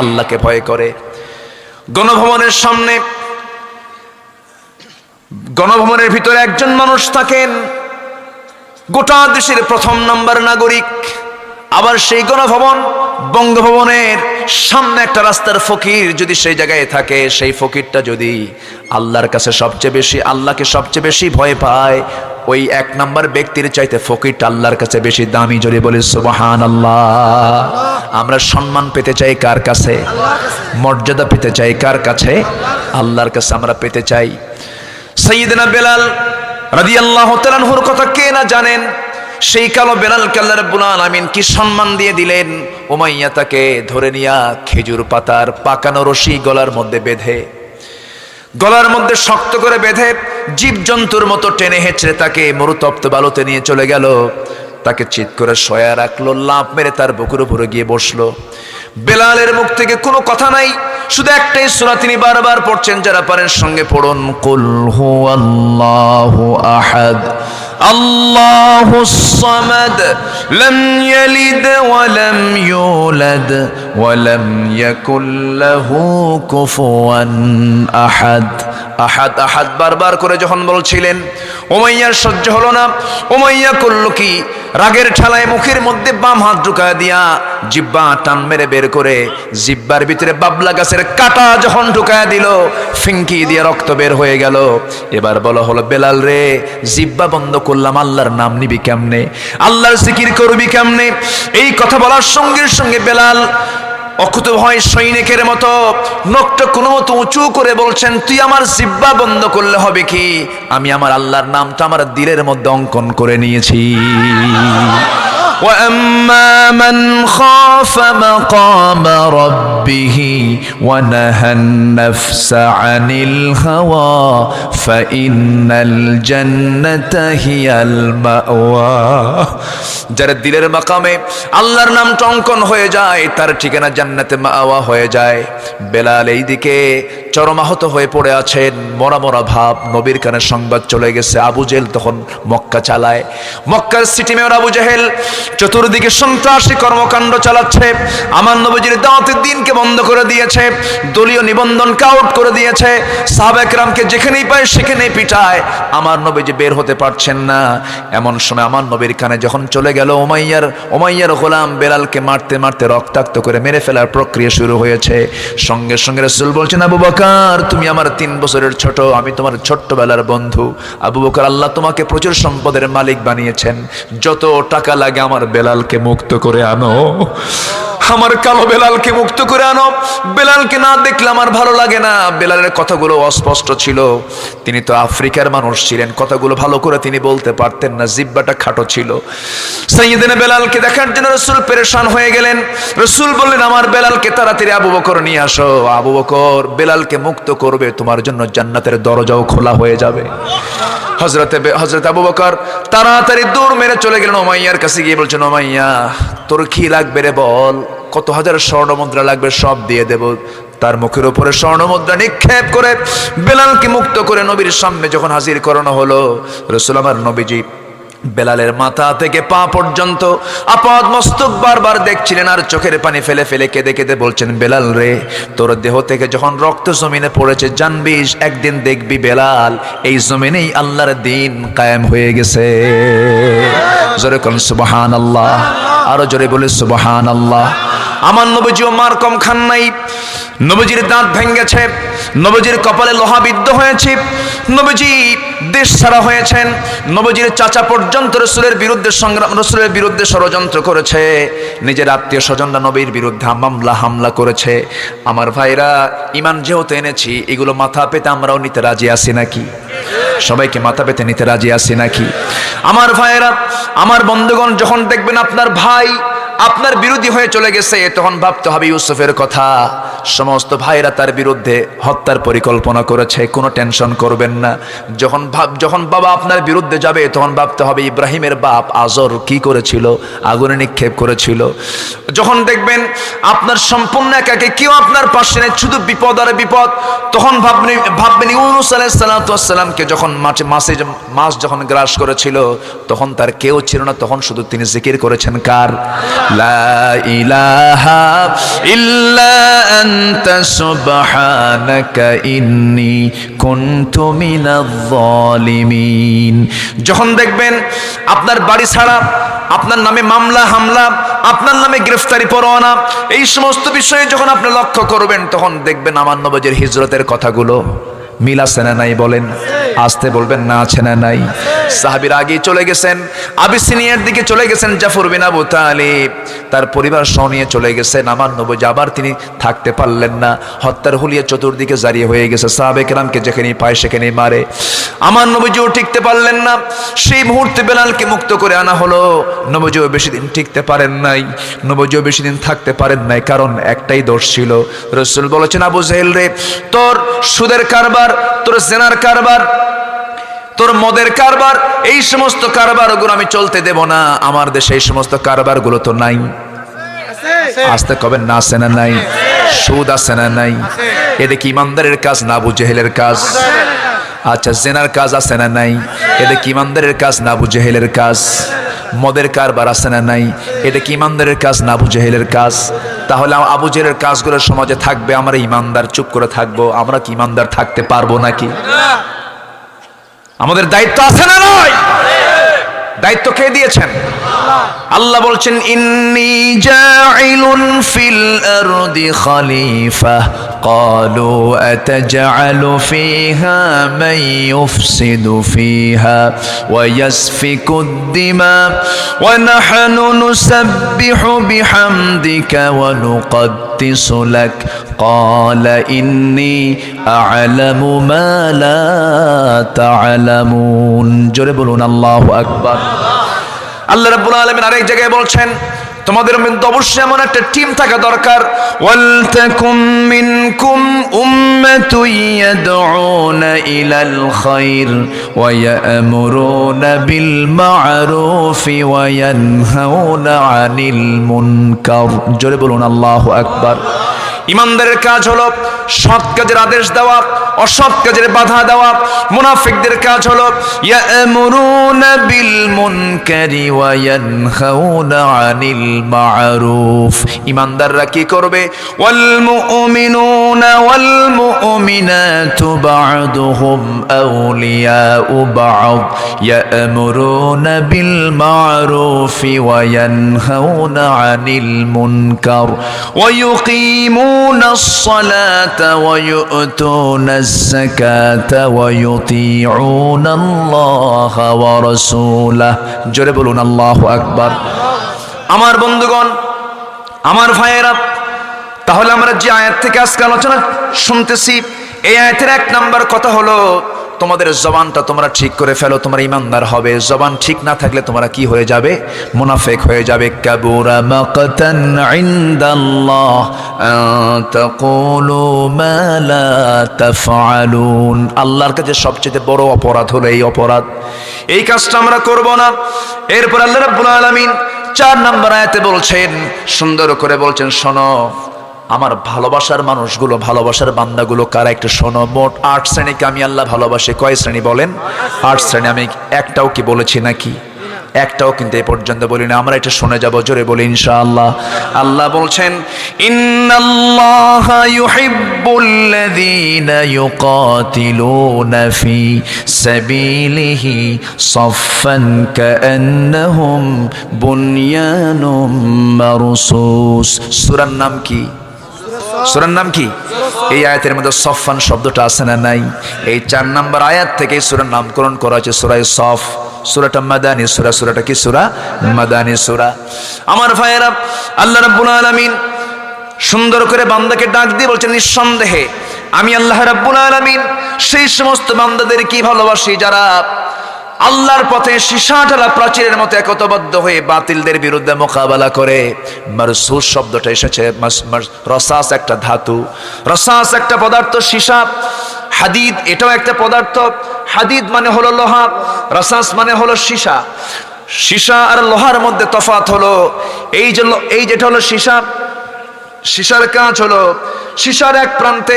Speaker 1: আল্লাহকে ভয় করে। গণভবনের সামনে, গণভবনের ভিতরে একজন মানুষ থাকেন, গোটা দেশের প্রথম নাম্বার নাগরিক। আবার সেই গণভবন, বঙ্গভবনের সামনে একটা রাস্তার ফকির যদি সেই জায়গায় থাকে, সেই ফকিরটা যদি আল্লাহর কাছে সবচেয়ে বেশি, আল্লাহকে সবচেয়ে বেশি ভয় পায়, ওই এক নাম্বার ব্যক্তির চাইতে ফকিরটা আল্লাহর কাছে বেশি দামি। জোরে বলি সুবহানাল্লাহ। আমরা সম্মান পেতে চাই কার কাছে? মর্যাদা পেতে চাই কার কাছে? আল্লাহর কাছে আমরা পেতে চাই। সাইয়্যিদনা বেলাল রাদিয়াল্লাহু তাআলা আনহুর কথা কে না জানেন? সেই কালো বেলালকে আল্লাহ রাব্বুল আলামিন কি সম্মান দিয়ে দিলেন। উমাইয়া তাকে ধরে নিয়া খেজুর পাতার পাকানো রশি গলার মধ্যে বেঁধে, গলার মধ্যে শক্ত করে বেঁধে জীবজন্তুর মতো টেনে হেঁচড়ে তাকে মরুতপ্ত বালুতে নিয়ে চলে গেল। তাকে চিৎ করে শোয়া রাখলো, লাফ মেরে তার বুকের উপরে গিয়ে বসলো। বেলালের মুখ থেকে কোনো কথা নাই, শুধু একটাই সূরা তিনি বারবার পড়ছেন। যারা পারেন সঙ্গে পড়ুন, কুল হুয়াল্লাহু আহাদ আল্লাহুস সামাদ লাম ইয়ালিদ ওয়া লাম ইউলাদ ওয়া লাম ইয়াকুল লাহু কুফুয়ান আহাদ। আহাদ আহাদ বারবার করে যখন বলছিলেন, উমাইয়ার সহ্য হলো না। উমাইয়া করলো কি, রাগের ঠালায় মুখের মধ্যে বাম হাত ঢুকায় দিয়া জিব্বা টান মেরে বের করে জিব্বার ভিতরে বাবলা গাছের কাটা যখন ঢুকায় দিল, ফিঙ্কি দিয়ে রক্ত বের হয়ে গেল। এবার বলা হলো, বেলাল রে, জিব্বা বন্ধ করলাম, আল্লাহর নাম নিবি কেমনে, আল্লাহর জিকির করবি কেমনে? এই কথা বলার সঙ্গে সঙ্গে বেলাল অকুত ভয় সৈনিকের মতো নখটা কোনো মতো উঁচু করে বলছেন, তুই আমার জিব্বা বন্ধ করলে হবে কি, আমি আমার আল্লাহর নামটা আমার দিলের মধ্যে অঙ্কন করে নিয়েছি। وَأَمَّا مَنْ خَافَ مَقَامَ رَبِّهِ وَنَهَى النَّفْسَ عَنِ الْهَوَى فَإِنَّ الْجَنَّةَ هِيَ الْمَأْوَى। যারা দিলের মাকামে আল্লাহর নাম অঙ্কন হয়ে যায়, তার ঠিকানা জান্নাতে মাওয়া হয়ে যায়। বেলাল এইদিকে চরমাহত হয়ে পড়ে আছেন, মরা মরা ভাব। নবীর কানে সংবাদ চলে গেছে, আবু জেহেল তখন মক্কা চালায়। মক্কার সিটি মেয়র আবু জেহেল চতুর্দিকে সন্ত্রাসী কর্মকাণ্ড চালাচ্ছে। আমার নবীজির দাওয়াতের দিনকে বন্ধ করে দিয়েছে, দলীয় নিবন্ধনকে আউট করে দিয়েছে, সাহাবায়ে কেরামকে যেখানেই পায় সেখানেই পিটায়। আমার নবীজি বের হতে পারছেন না। এমন সময় আমার নবীর কানে যখন চলে গেল, উমাইয়ার গোলাম বেলালকে মারতে মারতে রক্তাক্ত করে মেরে ফেলার প্রক্রিয়া শুরু হয়েছে। সঙ্গে সঙ্গে রাসূল বলছেন, আবু বকর, তুমি আমার 3 বছরের ছোট, আমি তোমার ছোট্টবেলার বন্ধু। আবু বকর, আল্লাহ তোমাকে প্রচুর সম্পদের মালিক বানিয়েছেন, যত টাকা লাগে আমার বেলালকে মুক্ত করে আনো, আমার কালো বেলালকে মুক্ত করে আনো। বেলালকে না দেখলে আমার ভালো লাগে না। বেলালের কথাগুলো অস্পষ্ট ছিল, তিনি তো আফ্রিকার মানুষ ছিলেন, কথাগুলো ভালো করে তিনি বলতে পারতেন না, জিহ্বাটা খাটো ছিল। সাইয়েদনা বেলালকে দেখার জন্য রাসূল পেরেশান হয়ে গেলেন। রাসূল বললেন, আমার বেলালকে তাড়াতাড়ি আবু বকর নিয়ে আসো। আবু বকর বেলালকে মুক্ত করবে, তোমার জন্য জান্নাতের দরজাও খোলা হয়ে যাবে। হযরত আবু বকর তাড়াতাড়ি দৌড় মেরে চলে গেলেন উমাইয়ার কাছে, গিয়ে বলছেন, উমাইয়া, তোর কি লাগবে রে বল, কত হাজার স্বর্ণ মুদ্রা লাগবে, সব দিয়ে দেব। তার মুখের উপরে স্বর্ণ মুদ্রা নিক্ষেপ করে বেলালকে মুক্ত করে নবীর সামনে যখন হাজির করানো হলো, রাসূল আমার নবীজি বেলালের মাথা থেকে পা পর্যন্ত আপাদ মস্তক বারবার দেখছিলেন, আর চোখের পানি ফেলে ফেলে কেঁদে কেঁদে বলছেন, বেলাল রে, তোর দেহ থেকে যখন রক্ত জমিনে পড়েছে, জানবি একদিন দেখবি বেলাল এই জমিনেই আল্লাহর দ্বীন কায়েম হয়ে গেছে। জোরে কোন সুবহানাল্লাহ, আরো জোরে বলে সুবহানাল্লাহ। আমার নবীজিও মার কম খান নাই, নবীজির দাঁত ভেঙেছে, নবীজির কপালে লোহা বিদ্ধ হয়েছে, নবীজি দেশ ছাড়া হয়েছেন, নবীজির চাচা পর্যন্ত রাসূলের বিরুদ্ধে সংগ্রাম, রাসূলের বিরুদ্ধে ষড়যন্ত্র করেছে, নিজের আত্মীয় স্বজনরা নবীর বিরুদ্ধে হামলা করেছে। আমার ভাইরা, ঈমান যেহেতু এনেছি, এগুলো মাথা পেতে আমরাও নিতে রাজি আছি নাকি? সবাইকে মাথা পেতে নিতে রাজি আছি নাকি? আমার ভাইরা, আমার বন্ধুগণ, যখন দেখবেন আপনার ভাই আপনার বিরোধী হয়ে চলে গেছে, তখন ভাবতে হবে ইউসুফের কথা। সমস্ত ভাইরা তার বিরুদ্ধে হত্যার পরিকল্পনা করেছে, কোনো টেনশন করবেন না। যখন বাবা আপনার বিরুদ্ধে যাবে, তখন ভাবতে হবে ইব্রাহিমের বাপ আজর কি করেছিল, আগুনে নিক্ষেপ করেছিল। যখন দেখবেন আপনার সম্পূর্ণ একাকে, কেউ আপনার পাশে নেই, শুধু বিপদ আর বিপদ, তখন ভাববেন ইউনূস আলাইহিস সালামকে যখন মাছ যখন গ্রাস করেছিল, তখন তার কেউ ছিল না, তখন শুধু তিনি জিকির করেছেন কার? লা ইলাহা ইল্লা আনতা সুবহানাকা ইন্নী কুনতু মিনাজ জালিমিন। যখন দেখবেন আপনার বাড়ি ছাড়া, আপনার নামে মামলা হামলা, আপনার নামে গ্রেফতারি পরোয়ানা, এই সমস্ত বিষয়ে যখন আপনি লক্ষ্য করবেন, তখন দেখবেন আমার নবীর হিজরতের কথাগুলো মিল আছে না নাই? বলেন, আসতে বলবেন না আছে না নাই? সাহাবীরা আগে চলে গেছেন, আবিসিনিয়ার দিকে চলে গেছেন, জাফর বিন আবু তালিব তার পরিবার সহ নিয়ে চলে গেছেন। আমার নবী আবার তিনি থাকতে পারলেন না, হত্যার হুলিয়া চতুর্দিকে জারি হয়ে গেছে, সাহাবায়ে কেরামকে যেখানেই পায় সেখানেই মারে। আমার নবীজিও টিকতে পারলেন না, সেই মুহূর্তে বেলালকে মুক্ত করে আনা হলো। নবীজিও বেশি দিন টিকতে পারেন নাই, নবীজিও বেশি দিন থাকতে পারেন নাই, কারণ একটাই দোষ ছিল। রাসূল বলেছেন, আবু জেহেল রে, তোর সুদের কারবার, তোর জেনার কারবার, তোর মদের কারবার, এই সমস্ত কারবারগুলো আমি চলতে দেব না। আমার দেশে এই সমস্ত কারবারগুলো তো নাই। আসতে কবেন না আছে না নাই? সুদ আছে না নাই? এটা কি ইমানদারের কাজ না আবু জেহেলের কাজ? আচ্ছা, জেনার কাজ আছে না নাই? এটা কি ইমানদারের কাজ না আবু জেহেলের কাজ? মদের কারবার আছে না নাই? এটা কি ইমানদারের কাজ না আবু জেহেলের কাজ? তাহলে আবু জেহেলের কাজগুলো সমাজে থাকবে, আমরা ইমানদার চুপ করে থাকবো? আমরা কি ইমানদার থাকতে পারবো নাকি? আমাদের দায়িত্ব আছে না নয়? দায়িত্ব কে দিয়েছেন? আল্লাহ বলছেন ইন্নী জাইলুন ফিল আরদি খলিফা ক্বালু আতাজআলু ফিহা মান ইউফসিদু ফিহা ওয়া ইয়াসফিকুদ দিমা ওয়া নাহনু নুসাব্বিহু বিহামদিকা ওয়া নুকদ্দিসু লাক ক্বালা ইন্নী আ'লামু মা লা তা'লামুন। জোরে বলুন আল্লাহু আকবার। আল্লাহ রাব্বুল আলামিন আরেক জায়গায় বলছেন তোমাদের মধ্যে অবশ্যই এমন একটা টিম থাকা দরকার, ওয়ালতাকুম মিনকুম উম্মাতুন ইয়াদউনা ইলাল খায়র ওয়া ইয়ামুরুনা বিল মা'রুফি ওয়া ইয়ানহাউনা আনিল মুনকার। জোরে বলুন আল্লাহু আকবার। ইমানদারের কাজ হলো সৎ কাজের আদেশ দেওয়া, অসৎ কাজের বাধা দেওয়া। মুনাফিকদের কাজ হলো ইয়ামুরুনা বিল মুনকারি ওয়া ইয়ানহাউনা আনিল মা'রুফ। ইমানদাররা কি করবে? ওয়াল মুমিনুনা ওয়াল মুমিনাতু বা'দুহুম আউলিয়াউ বা'দ ইয়ামুরুনা বিল মা'রুফি ওয়া ইয়ানহাউনা আনিল মুনকার ওয়া ইউকিমুনা আস-সালাতা ওয়া ইউতুনা আজ-যাকাতা ওয়া ইউতিউনা আল্লাহ ওয়া রাসূলাহু। জোরে বলুন আল্লাহু আকবার। আমার বন্ধুগণ, আমার ভাইয়েরা, তাহলে আমরা যে আয়াত থেকে আজকে আলোচনা শুনতেছি, এই আয়াতের 1 নাম্বার কথা হলো তোমাদের জবানটা তোমরা ঠিক করে ফেলো, তোমরা ইমানদার হবে। জবান ঠিক না থাকলে তোমরা কি হয়ে যাবে? মুনাফিক হয়ে যাবে। কাবুরা মাকতান ইনদাল্লাহ আন তাকুলু মা লা তাফআলুন। আল্লাহর কাছে সবচেয়ে বড় অপরাধ হলো এই অপরাধ। এই কাজটা আমরা করব না। এরপর আল্লাহ রাব্বুল আলামিন 4 নম্বর আয়াতে বলছেন, সুন্দর করে বলছেন, শোনো আমার ভালোবাসার মানুষগুলো, ভালোবাসার বান্দাগুলো কারা একটু শোনো। মোট 8 শ্রেণীকে আমি আল্লাহ ভালোবাসি। কয় শ্রেণী বলেন? 8 শ্রেণী। আমি একটাও কি বলেছি নাকি? একটাও কিন্তু এই পর্যন্ত বলি না। আমরা এটা শুনে যাব, জোরে বলি ইনশাআল্লাহ। আল্লাহ বলছেন ইন্নাল্লাহা ইউহিব্বুল্লাযীনা ইউকাতিলুনা ফি সাবিলিহি সাফফান কাআন্নাহুম বুনয়ানুম মারসুস। সূরার নাম কি? সূরার নাম কি? এই আয়াতের মধ্যে সফফান শব্দটা আছে না নাই? এই 4 নম্বর আয়াত থেকে সূরার নামকরণ করা হয়েছে সূরা সফ। সূরাটা মাদানী সূরা। সূরাটা কি সূরা? মাদানী সূরা। আমার ভাইয়েরা, আল্লাহ রাব্বুল আলামিন সুন্দর করে বান্দাকে ডাক দিয়ে বলছেন, নিঃসন্দেহে আমি আল্লাহ রাব্বুল আলামিন সেই সমস্ত বান্দাদের কি ভালোবাসি যারা আল্লাহর পথে সীসাঢালা প্রাচীরের মতো একতাবদ্ধ হয়ে বাতিলদের বিরুদ্ধে মোকাবেলা করে। মারসুস শব্দটা এসেছে, রসাস একটা ধাতু, রসাস একটা পদার্থ, সীসা, হাদিদ এটাও একটা পদার্থ। হাদিদ মানে হলো লোহা, রসাস মানে হলো সীসা। সীসা আর লোহার মধ্যে তফাৎ হলো এই যেটা হলো সীসা, সীসার কাজ হলো সীসার এক প্রান্তে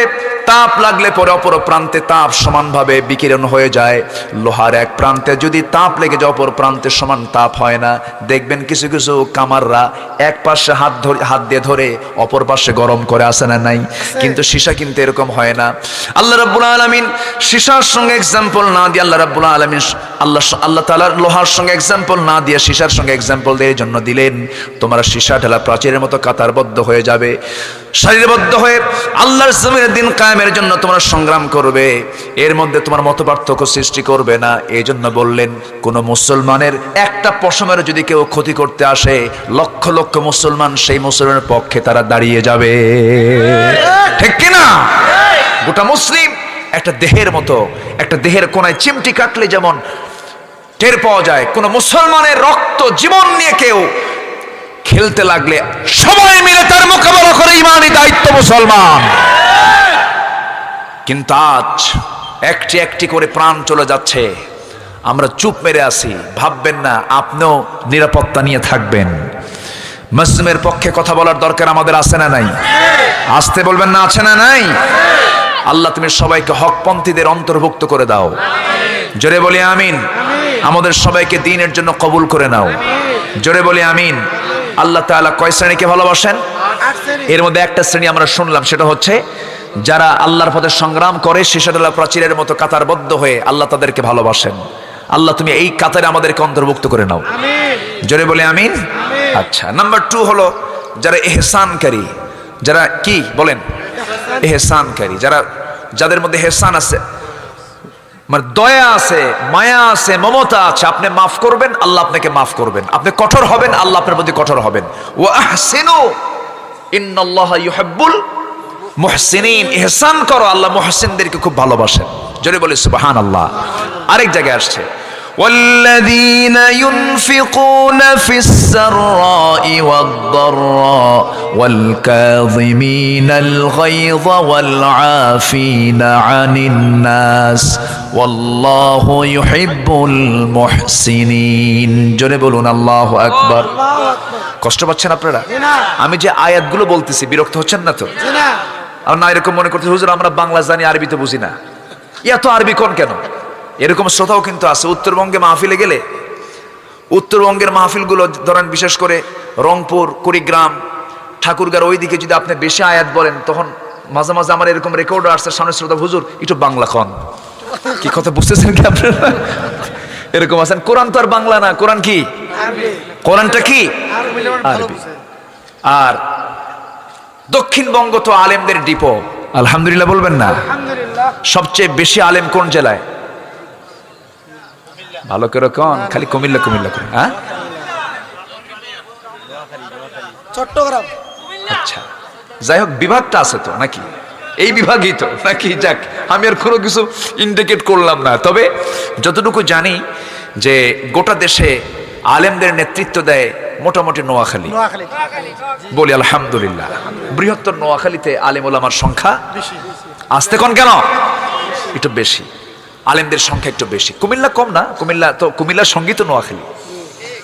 Speaker 1: তাপ লাগলে পরে অপর প্রান্তে তাপ সমানভাবে বিকিরণ হয়ে যায়। লোহার এক প্রান্তে যদি তাপ লেগে যায় অপর প্রান্তে সমান তাপ হয় না। দেখবেন কিছু কিছু কামাররা এক পাশে হাত দিয়ে ধরে অপর পাশে গরম করে, আসে না নাই? কিন্তু সীসা কিন্তু এরকম হয় না। আল্লাহ রাব্বুল আলামিন সীসার সঙ্গে এক্সাম্পল না দিয়ে আল্লাহ রাব্বুল আলামিন আল্লাহ তাআলার লোহার সঙ্গে এক্সাম্পল না দিয়ে সীসার সঙ্গে এক্সাম্পল দিয়ে জন্য দিলেন তোমরা সীসা ঢালা প্রাচীরের মতো কাতারবদ্ধ হয়ে যাবে, সারিবদ্ধ হয়ে আল্লাহর জমিনের দিন কায়েমের জন্য তোমরা সংগ্রাম করবে। এর মধ্যে তোমার মতপার্থক্য সৃষ্টি করবে না। এই জন্য বললেন, কোন মুসলমানের একটা পশমের যদি কেউ ক্ষতি করতে আসে, লক্ষ লক্ষ মুসলমান সেই মুসলমানের পক্ষে তারা দাঁড়িয়ে যাবে। ঠিক কিনা? গোটা মুসলিম একটা দেহের মতো, একটা দেহের কোনায় চিমটি কাটলে যেমন টের পাওয়া যায়, কোন মুসলমানের রক্ত জীবন নিয়ে কেউ খেলতে লাগলে সবাই মিলে তার মোকাবেলা করে ইমানি দায়িত্ব মুসলমান। কিন্তু আজ একটি একটি করে প্রাণ চলে যাচ্ছে, আমরা চুপ মেরে আছি। ভাববেন না আপনিও নিরাপত্তা নিয়ে থাকবেন। মুসলিমের পক্ষে কথা বলার দরকার আমাদের আছে না নাই? আসতে বলবেন না, আছে না নাই? আল্লাহ তুমি সবাইকে হকপন্থীদের অন্তর্ভুক্ত করে দাও। জোরে বলি আমিন। আমাদের সবাইকে দ্বীনের জন্য কবুল করে নাও। জোরে বলি আমিন। আল্লাহ তাআলা কয় শ্রেণীকে ভালোবাসেন? এর মধ্যে একটা শ্রেণী আমরা শুনলাম, সেটা হচ্ছে যারা আল্লাহর পথে সংগ্রাম করে সীসাঢালা প্রাচীরের মতো কাতারবদ্ধ হয়ে, আল্লাহ তাদেরকে ভালোবাসেন। আল্লাহ তুমি এই কাতারে আমাদেরকে অন্তর্ভুক্ত করে নাও, জোরে বলে আমিন। আচ্ছা, নাম্বার 2 হলো যারা ইহসানকারী, যারা কি বলেন ইহসানকারী, যাদের মধ্যে ইহসান আছে, মানে দয়া আছে, মায়া আছে, মমতা আছে। আপনি মাফ করবেন, আল্লাহ আপনাকে মাফ করবেন। আপনি কঠোর হবেন, আল্লাহ আপনার প্রতি কঠোর হবেন। ওয়া আহসিনু ইন্নাল্লাহা ইউহিব্বুল মুহসিনিন। ইহসান করো, আল্লাহ মুহসিনদেরকে খুব ভালোবাসেন। জোরে বলি সুবহানাল্লাহ। আরেক জায়গায় আসছে والذين ينفقون في السراء والضراء والكاظمين الغيظ والعافين عن الناس والله يحب المحسنين। জোরে বলুন আল্লাহু আকবার। কষ্ট পাচ্ছেন আপনারা? আমি যে আয়াতগুলো বলতেছি বিরক্ত হচ্ছেন না তো? আর না এরকম মনে করতে হুজুর আমরা বাংলা জানি, আরবি তো বুঝি না, এত আরবি কোন কেন? এরকম শ্রোতাও কিন্তু আছে। উত্তরবঙ্গে মাহফিলে গেলে, উত্তরবঙ্গের মাহফিলগুলো ধরেন বিশেষ করে রংপুর, কুড়িগ্রাম, ঠাকুরগাঁর ওইদিকে যদি আপনি বেশি আয়াত বলেন, তখন মাঝে মাঝে আমার এরকম রেকর্ডার আসছে, সামনে শ্রোতা হুজুর একটু বাংলা খন। কি কথা বুঝতেছেন কি আপনারা? এরকম আছেন। কোরআন তো আর বাংলা না, কোরআন কি? কোরআনটা কি? আরবি। আর দক্ষিণবঙ্গ তো আলেমদের ডিপো, আলহামদুলিল্লাহ বলবেন না? সবচেয়ে বেশি আলেম কোন জেলায়? ভালো করে কোন, খালি কুমিল্লা কুমিল্লা করে। হ্যাঁ,
Speaker 2: চট্টগ্রাম।
Speaker 1: আচ্ছা, যাই হোক, বিভাগটা আছে তো নাকি? এই বিভাগই তো নাকি? যাক, আমি আর কোনো কিছু ইন্ডিকেট করলাম না। তবে যতটুকু জানি যে গোটা দেশে আলেমদের নেতৃত্ব দেয় মোটামুটি নোয়াখালী। বলি আলহামদুলিল্লাহ। বৃহত্তর নোয়াখালীতে আলেম ওলামার সংখ্যা আসতে কোন কেন একটু বেশি, আলেমদের সংখ্যা একটু বেশি। কুমিল্লা কম না, কুমিল্লা তো, কুমিল্লার সঙ্গী তো নোয়াখালী,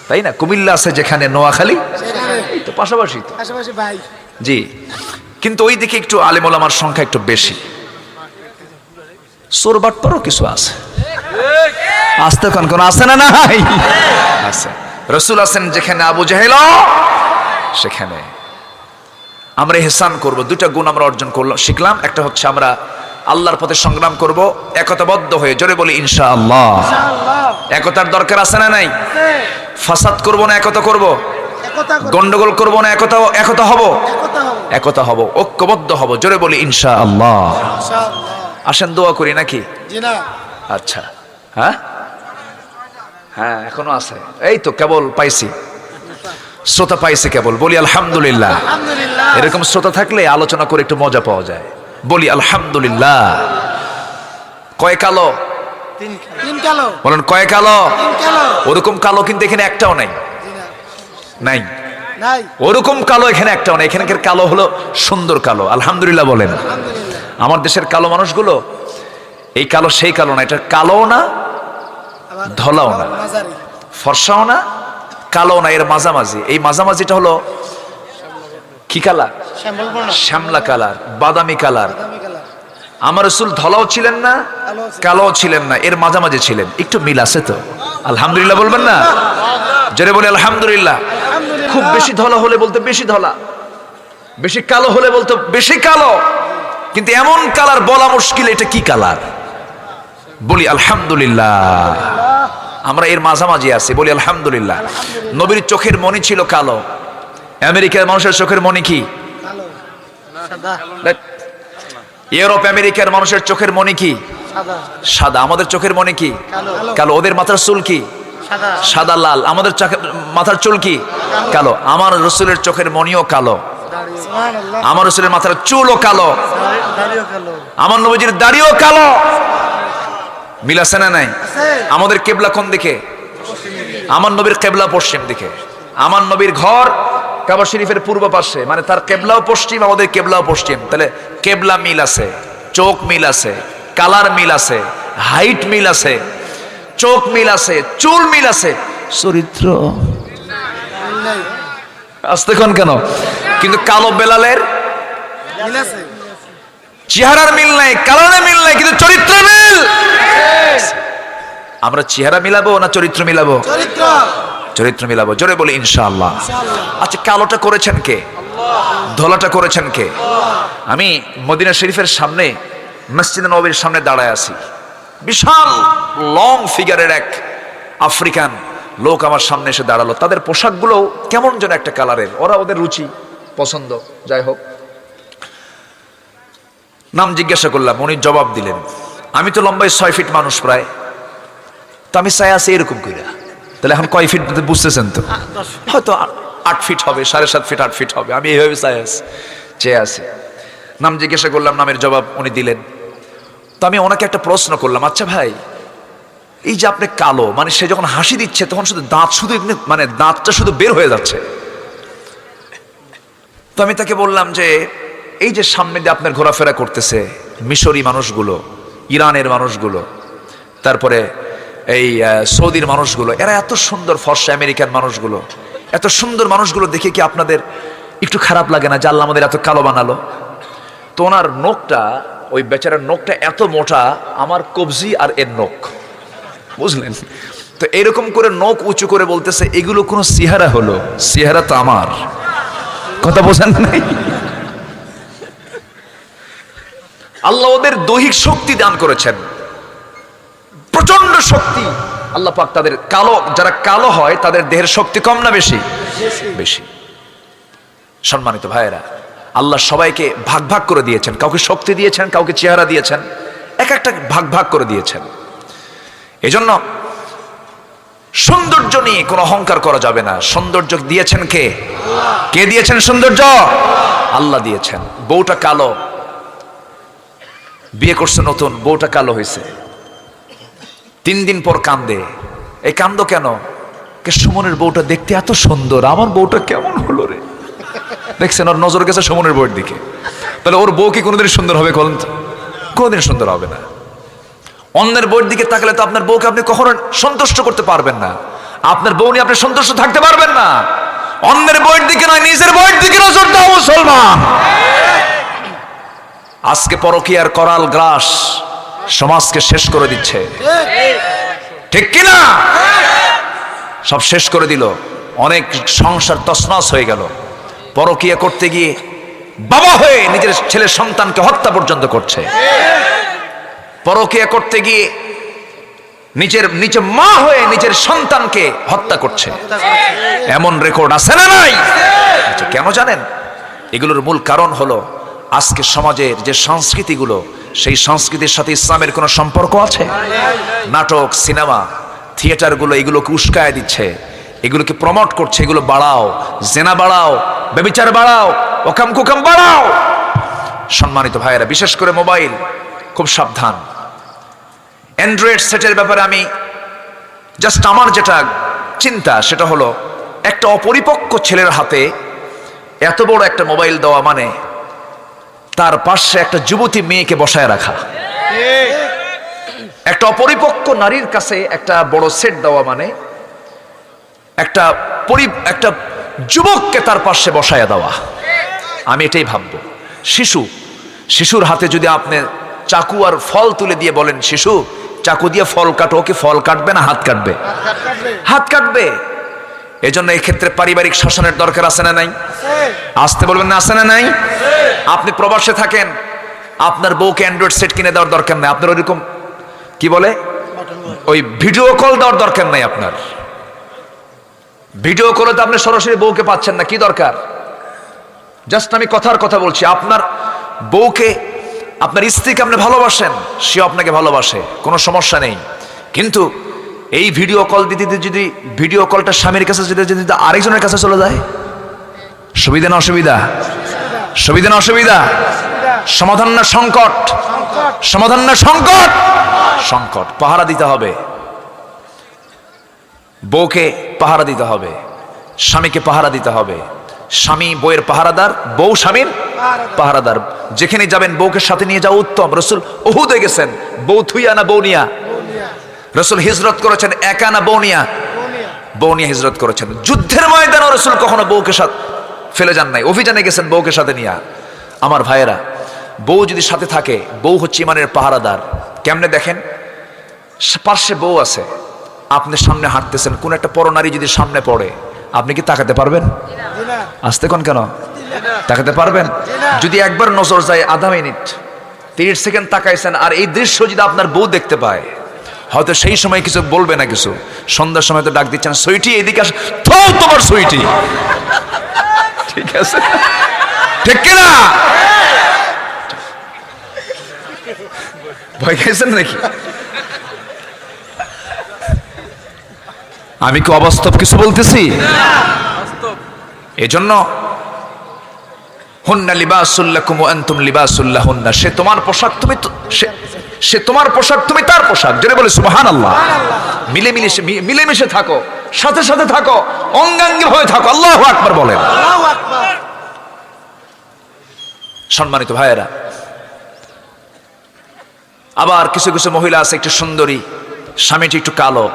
Speaker 1: তাই না? কুমিল্লা আছে যেখানে, নোয়াখালী তো পাশাপাশি তো,
Speaker 2: ভাই।
Speaker 1: জি, কিন্তু ওই দিকে একটু আলেম ওলামার সংখ্যা একটু বেশি। সোরবাটপারও কিছু আছে, আসতে কোন আছে না? নাই আছে। রসুল আছেন যেখানে, আবু জাহেল সেখানে। আমরা ইহসান করব, দুইটা গুণ আমরা অর্জন করলাম, শিখলাম। একটা হচ্ছে আমরা আল্লাহর পথে সংগ্রাম করব একতাবদ্ধ হয়ে, জোরে বলি ইনশাআল্লাহ। একতার দরকার আছে না নাই? ফাসাদ করব না একতা করব? গন্ডগোল করব না একতা হব? একতা হব, ঐক্যবদ্ধ হব, জোরে বলি ইনশাআল্লাহ। আসেন দোয়া করি নাকি? আচ্ছা, হ্যাঁ হ্যাঁ, এখনো আছে। এই তো কেবল পাইছি, শ্রোতা পাইছি কেবল। বলি আলহামদুলিল্লাহ। এরকম শ্রোতা থাকলে আলোচনা করে একটু মজা পাওয়া যায়। বলি আলহামদুলিল্লাহ। কয় কালো?
Speaker 2: তিন কালো।
Speaker 1: বলেন কয় কালো? ওরকম কালো কিন্তু এখানে একটাও নাই, নাই ওরকম কালো এখানে একটাও নাই। এখানকার কালো হলো সুন্দর কালো, আলহামদুলিল্লাহ বলেন। আমার দেশের কালো মানুষগুলো এই কালো সেই কালো না, এটা কালো না, ধলাও না, ফর্সাও না, কালো না, এর মাঝামাঝি। এই মাঝামাঝিটা হলো কি কালার? শ্যামলা কালার, বাদামি কালার। আমার রাসূল ধলাও ছিলেন না, কালো ছিলেন না, এর মাঝামাঝি ছিলেন। একটু মিল আছে তো? আলহামদুলিল্লাহ বলবেন না? জোরে বলে আলহামদুলিল্লাহ। খুব বেশি ধলা হলে বলতে বেশি ধলা, বেশি কালো হলে বলতো বেশি কালো, কিন্তু এমন কালার বলা মুশকিল এটা কি কালার। বলি আলহামদুলিল্লাহ। আমরা এর মাঝামাঝি আছি, বলি আলহামদুলিল্লাহ। নবীর চোখের মণি ছিল কালো, আমেরিকার মানুষের চোখের মণি কি? ইউরোপ আমেরিকার মানুষের চোখের মণি কি? সাদা। আমাদের চোখের মণি কি? কালো। ওদের মাথার চুল কি? সাদা লাল। আমাদের মাথার চুল কি? কালো। আমার রসুলের চোখের মণিও কালো, আমার রসুলের মাথার চুলও কালো, আমার নবীজির দাড়িও কালো। মিল আছে না নাই? আমাদের কেবলা কোন দিকে? আমার নবীর কেবলা পশ্চিম দিকে। আমার নবীর ঘর কাবা শরীফের পূর্ব পাশে, মানে তার কেবলাও পশ্চিম, আমাদের কেবলাও পশ্চিম। তাহলে কেবলা মিল আছে, চোখ মিল আছে, কালার মিল আছে, হাইট মিল আছে, চোখ মিল আছে, চুল মিল আছে, চরিত্র আসতে কোন কেন? কিন্তু কালো বেলালের চেহারার মিল নাই, কালারে মিল নাই, কিন্তু চরিত্র মিল। আমরা চেহারা মিলাবো না চরিত্র মিলাবো? চরিত্র মিলাবো, জোরে বলি ইনশাআল্লাহ। আচ্ছা, কালোটা করেছেন কে? ধলাটা করেছেন কে? আমি মদিনা শরীফের সামনে, মসজিদে নববীর সামনে দাঁড়ায় আছি। বিশাল লং ফিগারের এক আফ্রিকান লোক আমার সামনে এসে দাঁড়ালো, তাদের পোশাকগুলো কেমন যেন একটা কালারের, ওরা ওদের রুচি পছন্দ, যাই হোক। নাম জিজ্ঞাসা করলাম, উনি জবাব দিলেন। আমি তো লম্বায় 6 ফিট মানুষ প্রায়, তো আমি চাই আছি এরকম কইরা। তাহলে এখন কয় ফিট বুঝতেছেন তো? হয়তো 8 ফিট হবে, 7.5 ফিট 8 ফিট হবে। আমি এইভাবে চাই আছি, চেয়ে আছি। নাম জিজ্ঞাসা করলাম, নামের জবাব উনি দিলেন। তো আমি ওনাকে একটা প্রশ্ন করলাম, আচ্ছা ভাই, এই যে আপনি কালো, মানে সে যখন হাসি দিচ্ছে তখন শুধু দাঁত শুধু মানে দাঁতটা শুধু বের হয়ে যাচ্ছে। তো আমি তাকে বললাম যে এই যে সামনে দিয়ে আপনার ঘোরাফেরা করতেছে মিশরি মানুষগুলো, ইরানের মানুষগুলো, তারপরে এই সৌদির মানুষগুলো, এরা এত সুন্দর, ফর্সা আমেরিকান মানুষগুলো, এত সুন্দর মানুষগুলো দেখে কি আপনাদের একটু খারাপ লাগে না যে আল্লাহ আমাদের এত কালো বানালো? তো ওনার নখটা, ওই বেচারার নখটা এত মোটা, আমার কবজি আর এর নখ, বুঝলেন? তো এরকম করে নখ উঁচু করে বলতেছে, এগুলো কোনো চেহারা হলো? চেহারা তো আমার, কথা বোঝেন নাই? আল্লাহ ওদের দৈহিক শক্তি দান করেছেন, প্রচন্ড শক্তি। আল্লাহ পাক তাদের কালো, যারা কালো হয় তাদের দেহের শক্তি কম না বেশি? বেশি। সম্মানিত ভাইয়েরা, আল্লাহ সবাইকে ভাগ ভাগ করে দিয়েছেন, কাউকে শক্তি দিয়েছেন, কাউকে চেহারা দিয়েছেন, এক একটা ভাগ ভাগ করে দিয়েছেন। এজন্য সৌন্দর্য নিয়ে কোনো অহংকার করা যাবে না। সৌন্দর্য দিয়েছেন কে? কে দিয়েছেন সৌন্দর্য? আল্লাহ দিয়েছেন। বউটা কালো, বিয়ে করছে নতুন, বউটা কালো হয়েছে, 3 দিন পর কান্দে। এই কান্দ কেন? সুমনের বউটা দেখতে এত সুন্দর, আমার বউটা কেমন হলো রে। দেখছেন, ওর নজর গেছে সুমনের বউয়ের দিকে। তাহলে ওর বউ কি কোনোদিন সুন্দর হবে? কোনোদিন সুন্দর হবে না। অন্যের বউয়ের দিকে তাকালে তো আপনার বউকে আপনি কখনো সন্তুষ্ট করতে পারবেন না। আপনার বউ নিয়ে আপনি সন্তুষ্ট থাকতে পারবেন না। অন্যের বউয়ের দিকে নয়, নিজের বউয়ের দিকে নজর দাও মুসলমান। আজকে পরকীয়ার করাল গ্রাস সমাজকে শেষ করে দিচ্ছে, ঠিক কিনা? সব শেষ করে দিল। অনেক সংসার তছনছ হয়ে গেল। পরকীয়া করতে গিয়ে বাবা হয়ে নিজের ছেলের সন্তানকে হত্যা পর্যন্ত করছে। পরকীয়া করতে গিয়ে নিজে মা হয়ে নিজের সন্তানকে হত্যা করছে। এমন রেকর্ড আছে না নাই? আচ্ছা, কেন জানেন? এগুলোর মূল কারণ হলো আজকে সমাজের যে সংস্কৃতিগুলো, সেই সংস্কৃতির সাথে ইসলামের কোনো সম্পর্ক আছে? নাটক, সিনেমা, থিয়েটারগুলো এগুলোকে উস্কায় দিচ্ছে, এগুলোকে প্রমোট করছে। এগুলো বাড়াও, জেনা বাড়াও, ব্যভিচার বাড়াও, ওকাম কুকাম বাড়াও। সম্মানিত ভাইয়েরা, বিশেষ করে মোবাইল, খুব সাবধান। অ্যান্ড্রয়েড সেটের ব্যাপারে আমি জাস্ট আমার যেটা চিন্তা সেটা হলো, একটা অপরিপক্ক ছেলের হাতে এত বড় একটা মোবাইল দেওয়া মানে তার পাশে একটা যুবতী মেয়েকে বসায় রাখা। একটা অপরিপক্ক নারীর কাছে একটা বড় সেট দেওয়া মানে একটা যুবককে তার পাশে বসায় দেওয়া। আমি এটাই ভাববো। শিশুর হাতে যদি আপনি চাকু আর ফল তুলে দিয়ে বলেন, শিশু চাকু দিয়ে ফল কাটো, ওকে ফল কাটবে না হাত কাটবে? হাত কাটবে। এজন্য এই ক্ষেত্রে পারিবারিক শাসনের দরকার আছে না নাই? আসতে বলবেন না, আছে না নাই? আপনি প্রবাসে থাকেন, আপনার বউকে অ্যান্ড্রয়েড সেট কিনে দেওয়ার দরকার নাই। আপনার ওইরকম কি বলে, ওই ভিডিও কল দেওয়ার দরকার নাই। আপনার ভিডিও কলে তো আপনি সরাসরি বউকে পাচ্ছেন না, কি দরকার? জাস্ট আমি কথার কথা বলছি। আপনার বউকে, আপনার স্ত্রীকে আপনি ভালোবাসেন, সে আপনাকে ভালোবাসে, কোনো সমস্যা নেই। কিন্তু এই ভিডিও কল দিতে যদি ভিডিও কলটা স্বামীর কাছে যদি আরেকজনের কাছে চলে যায়, সুবিধা না অসুবিধা? সুবিধা না অসুবিধা? সমাধান না সংকট? সমাধান না সংকট? সংকট। পাহারা দিতে হবে, বউকে পাহারা দিতে হবে, স্বামীকে পাহারা দিতে হবে। স্বামী বউয়ের পাহারাদার, বউ স্বামীর পাহারাদার। যেখানে যাবেন বউকে সাথে নিয়ে যাওয়া উত্তম। রসুল উহুদে গেছেন, বউ থুইয়া না বউ নিয়া? রসুল হিজরত করেছেন একা না বউ নিয়া? বউ নিয়ে হিজরত করেছেন। যুদ্ধের ময়দানে রসুল কখনো বউকে সাথে ফেলে যান নাই। অভিযানে গেছেন বউকে সাথে নিয়া। আমার ভাইয়েরা, বউ যদি সাথে থাকে, বউ হচ্ছে ইমানের পাহারাদার। কেমনে দেখেন, পার্শ্বে বউ আছে, আপনি সামনে হাঁটতেছেন, কোন একটা পরনারী যদি সামনে পড়ে, আপনি কি তাকাতে পারবেন? আসতে কোন কেন তাকাতে পারবেন? যদি একবার নজর যায়, আধা মিনিট 30 সেকেন্ড তাকাইছেন, আর এই দৃশ্য যদি আপনার বউ দেখতে পায়, হয়তো সেই সময় কিছু বলবে না, কিছু সন্ধ্যার সময় তো ডাক দিচ্ছেন, সুইটি এদিকে আস, তো তোমার সুইটি, ঠিক আছে, ঠিক কিনা? ভয় খেয়েছেন নাকি? আমি কি অবাস্তব কিছু বলতেছি? এজন্য হুন্না লিবাসুল লাকুম ওয়া আনতুম লিবাসুল লাহুন্না, সে তোমার পোশাক, তুমি সে তোমার পোশাক, তুমি তার পোশাক। জোরে বলে সুবহানাল্লাহ। মিলেমিশে থাকো, সাথে সাথে থাকো, অঙ্গাঙ্গী হয়ে থাকো। আল্লাহু আকবার বলেন।
Speaker 2: আল্লাহু আকবার।
Speaker 1: সম্মানিত ভাইয়েরা, আবার কিছু কিছু মহিলা আছে একটু সুন্দরী, স্বামীটি একটু কালো,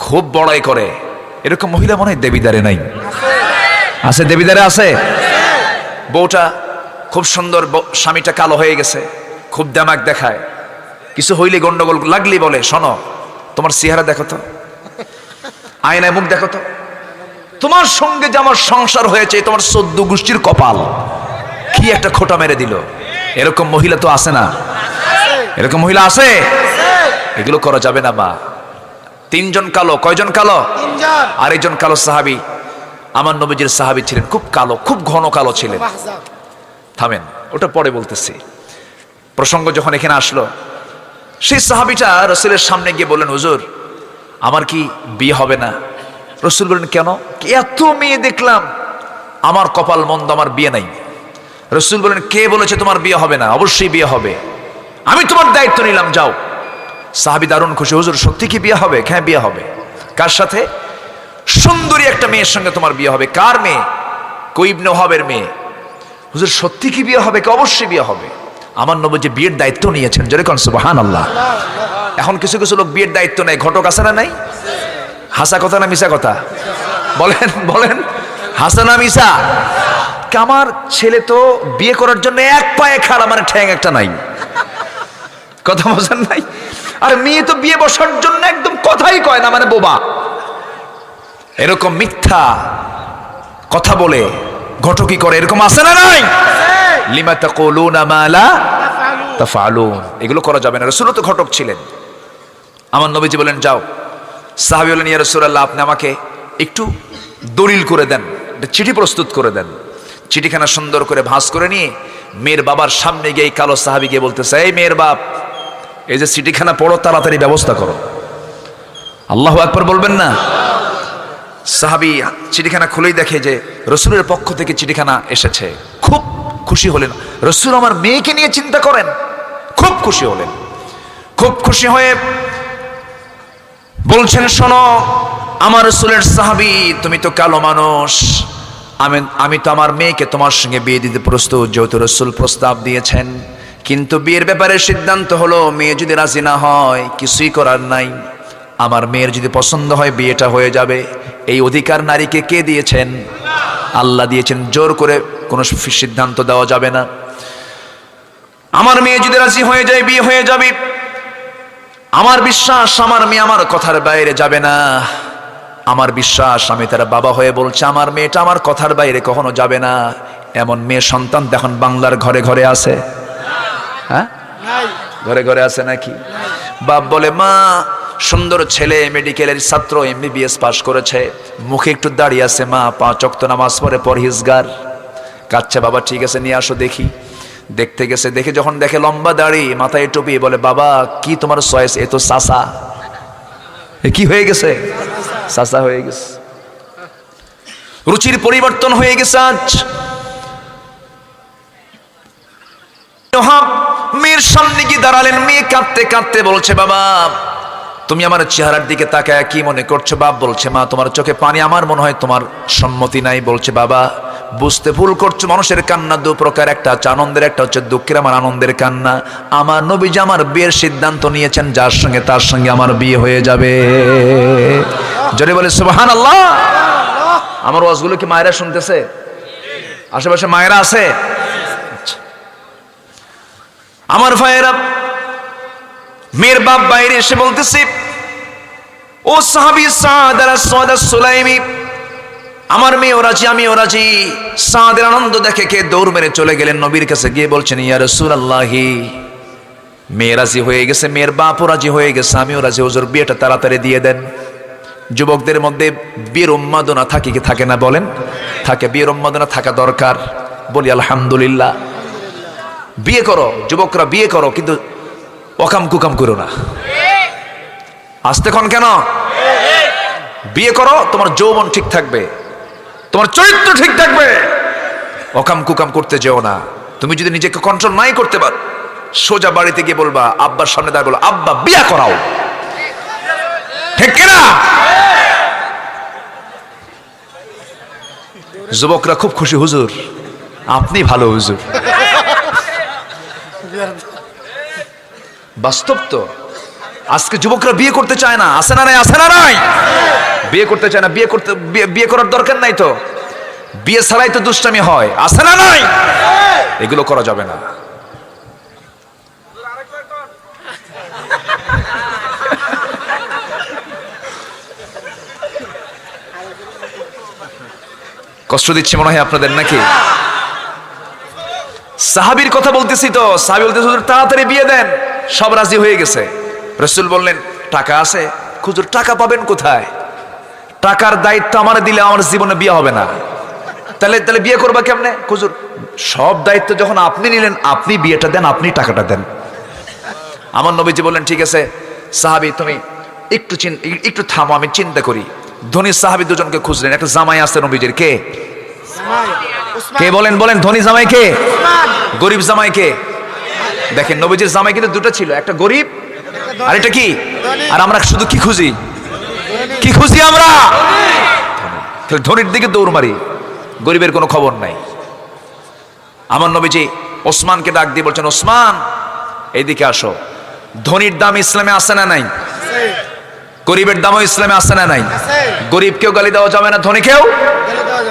Speaker 1: খুব বড়াই করে, এরকম মহিলা মনে হয় দেবিদারে নাই? আছে, দেবিদারে আছে। বউটা খুব সুন্দর, স্বামীটা কালো হয়ে গেছে, খুব দামাক দেখায়, কিছু হইলে গন্ডগোল লাগলি বলে, শোনো তোমার চেহারা দেখো তো, আয়নায় মুখ দেখো তো, তোমার সঙ্গে যে আমার সংসার হয়েছে তোমার 14 গোষ্ঠীর কপাল, কি একটা খোঁটা মেরে দিল। এরকম মহিলা তো আছে না? এরকম মহিলা আছে? এগুলো করা যাবে না। মা 3 জন কালো, কয়জন কালো?
Speaker 2: 3 জন।
Speaker 1: আর একজন কালো সাহাবী, আমার নবীজির সাহাবী ছিলেন, খুব কালো, খুব ঘন কালো ছিলেন। থামেন, ওটা পরে বলতেছি। প্রসঙ্গ যখন এখানে আসলো, সেই সাহাবীটা রাসূলের সামনে গিয়ে বললেন, হুজুর আমার কি বিয়ে হবে না? রাসূল বললেন, কেন? এত মেয়ে দেখলাম, আমার কপাল মন্দ, আমার বিয়ে নাই। রাসূল বললেন, কে বলেছে তোমার বিয়ে হবে না? অবশ্যই বিয়ে হবে, আমি তোমার দায়িত্ব নিলাম, যাও। সাহাবী দারুণ খুশি, হুজুর সত্যি কি বিয়ে হবে? হ্যাঁ বিয়ে হবে। কার সাথে? সুন্দরী একটা মেয়ের সঙ্গে তোমার বিয়ে হবে। কার মেয়ে? ইবনে ওহাবের মেয়ে। হুজুর সত্যি কি বিয়ে হবে? অবশ্যই বিয়ে হবে। আমার নবী যে বিয়ের দায়িত্ব নিয়েছেন, জোরে কোন সুবহানাল্লাহ। এখন কিছু কিছু লোক বিয়ের দায়িত্ব নেয়, ঘটক আছে না নাই? হাসা কথা না মিশা কথা? বলেন বলেন, হাসা না মিশা? আমার ছেলে তো বিয়ে করার জন্য এক পায়ে খাড়া, মানে ঠ্যাং একটা নাই, কথা বোঝেন নাই? আর মেয়ে তো বিয়ে বসার জন্য একদম কথাই কয় না, মানে বোবা। এরকম মিথ্যা কথা বলে ঘটকি করে, এরকম আছে না নাই? লিমা তাকুলুনা মা লা তাফআলুন, এগুলো করা যাবে না। রাসূল তো ঘটক ছিলেন। আমার নবীজি বলেন, যাও। সাহাবী বলেন, ইয়া রাসূলুল্লাহ আপনি আমাকে একটু দলিল করে দেন, একটা চিঠি প্রস্তুত করে দেন। চিঠিখানা সুন্দর করে ভাঁজ করে নিয়ে মেয়ের বাবার সামনে গিয়ে কালো সাহাবী গিয়ে বলতেছে, এই মেয়ের বাপ, এই যে চিঠিখানা পড়ো, তাড়াতাড়ি ব্যবস্থা করো। আল্লাহু আকবার বলবেন না? সাহাবী চিঠিখানা খুলেই দেখে যে রাসূলের পক্ষ থেকে চিঠিখানা এসেছে। খুব খুশি হলেন, রাসূল আমার মেয়েকে নিয়ে চিন্তা করেন। খুব খুশি হলেন। খুব খুশি হয়ে বলছেন, শোনো আমার রাসূলের সাহাবী, তুমি তো কালো মানুষ, আমি তো আমার মেয়েকে তোমার সঙ্গে বিয়ে দিতে প্রস্তুত, যেহেতু রাসূল প্রস্তাব দিয়েছেন। কিন্তু বিয়ের ব্যাপারে সিদ্ধান্ত হলো, মেয়ে যদি রাজি না হয় কিছুই করার নাই, আমার মেয়ের যদি পছন্দ হয় বিয়েটা হয়ে যাবে। এই অধিকার নারীকে কে দিয়েছেন? আল্লাহ দিয়েছেন। জোর করে কোনো সিদ্ধান্ত দেওয়া যাবে না। আমার মেয়ে যদি রাজি হয়ে যায় বিয়ে হয়ে যাবে। আমার বিশ্বাস আমার মেয়ে আমার কথার বাইরে যাবে না। আমার বিশ্বাস, আমি তার বাবা হয়ে বলছি, আমার মেয়েটা আমার কথার বাইরে কখনো যাবে না। এমন মেয়ে সন্তান এখন বাংলার ঘরে ঘরে আছে? হ্যাঁ, ঘরে ঘরে আছে নাকি? বাপ বলে, মা সুন্দর ছেলে, মেডিকেলের ছাত্র, MBBS পাস করেছে, মুখে একটু দাঁড়িয়ে আছে, মা 5 ওয়াক্ত নামাজ পড়ে, পরহেজগার। কাচ্চা, বাবা ঠিক আছে নিয়ে আসো দেখি। দেখতে গেছে, দেখে যখন দেখে লম্বা দাড়ি, মাথায় টুপি, বলে, বাবা কি তোমার চয়েস? এ তো চাচা। কি হয়ে গেছে? চাচা হয়ে গেছে। রুচির পরিবর্তন হয়ে গেছে। আজ মেয়ের সামনে গিয়ে দাঁড়ালেন। মেয়ে কাঁদতে কাঁদতে বলছে, বাবা তুমি আমার চেহারার দিকে তাকায় কি মনে করছো? বাপ বলছে, মা তোমার চোখে পানি, আমার মনে হয় তোমার সম্মতি নাই। বলছে, বাবা বুঝতে ভুল করছো, মানুষের কান্না 2 প্রকার, একটা হচ্ছে আনন্দের, একটা হচ্ছে দুঃখের। আমার আনন্দের কান্না। আমার নবীজি আমার বিয়ের সিদ্ধান্ত নিয়েছেন, যার সঙ্গে তার সঙ্গে আমার বিয়ে হয়ে যাবে। জোরে বলে সুবহানাল্লাহ। আমার ওয়াজগুলো কি মায়েরা শুনতেছে? আশেপাশে মায়েরা আছে? আমার ভাইয়েরা, মেয়ের বাপ বাইরে এসে বলতেছে, ও সাহাবী সাদ সুলাইমি, আমার মেয়ে রাজি, আমিও রাজি। সাদের আনন্দ দেখে কে দৌড় মেরে চলে গেলেন নবীর কাছে, গিয়ে বলছেন, ইয়া রাসূলুল্লাহ মেয়ে রাজি হয়ে গেছে, মেয়ের বাপও রাজি হয়ে গেছে, আমিও রাজি, হুজুর বিয়েটা তাড়াতাড়ি দিয়ে দেন। যুবকদের মধ্যে বিয়ের উন্মাদনা থাকে কি থাকে না বলেন? থাকে, বিয়ের উন্মাদনা থাকা দরকার। বলি আলহামদুলিল্লাহ। বিয়ে করো যুবকরা, বিয়ে করো, কিন্তু অকাম কুকাম করো না। আসতে ক্ষণ কেন? বিয়ে করো, তোমার যৌবন ঠিক থাকবে, তোমার চরিত্র ঠিক থাকবে, অকাম কুকাম করতে যেও না। তুমি যদি নিজেকে কন্ট্রোল নাই করতে পারো, সোজা বাড়িতে গিয়ে বলবা, আব্বার সামনে দাঁড়িয়ে বলো, আব্বা বিয়ে করাও। ঠিক কিনা? যুবকরা খুব খুশি, হুজুর আপনি ভালো হুজুর। বাস্তব তো, আজকে যুবকরা বিয়ে করতে চায় না, আছে না নাই? আছে না নাই? বিয়ে করতে চায় না, বিয়ে করার দরকার নাই তো, বিয়ে ছাড়াই তো দুষ্টামি হয়, আছে না নাই? এগুলো করা যাবে না। কষ্ট দিচ্ছি মনে হয় আপনাদের নাকি? সাহাবীর কথা বলতেছি তো, সাহাবী বলতেছে হুজুর তাড়াতাড়ি বিয়ে দেন। সব রাজি হয়ে গেছে। রাসূল বললেন টাকা আছে? হুজুর টাকা পাবেন কোথায়? টাকার দায়িত্ব আমার দিলে আমার জীবনে বিয়ে হবে না। তাহলে বিয়ে করবা কেমনে? হুজুর সব দায়িত্ব যখন আপনি নিলেন, আপনি বিয়েটা দেন, আপনি টাকাটা দেন। আমার নবীজি বললেন ঠিক আছে। সাহাবী তুমি একটু থামো, আমি চিন্তা করি। ধনী সাহাবী দুজনকে খুঁজলেন। একটা জামাই আছে নবীজির, কে? কে বলেন? ধনী জামাই কে? গরিব জামাই কে? দেখেন নবীজির জামাই কিন্তু দুটো ছিল, একটা গরিব আর এটা কি? আর আমরা শুধু কি খুঁজি? কি খুঁজি আমরা? ধনীর দিকে দৌড় মারি, গরিবের কোনো খবর নাই। আমার নবীজি ওসমানকে ডাক দিয়ে বলছেন, ওসমান এইদিকে আসো। ধনীর দাম ইসলামে আছে না নাই? গরিবের দামও ইসলামে আছে না নাই? গরিবকেও গালি দেওয়া যাবে না, ধনীকেও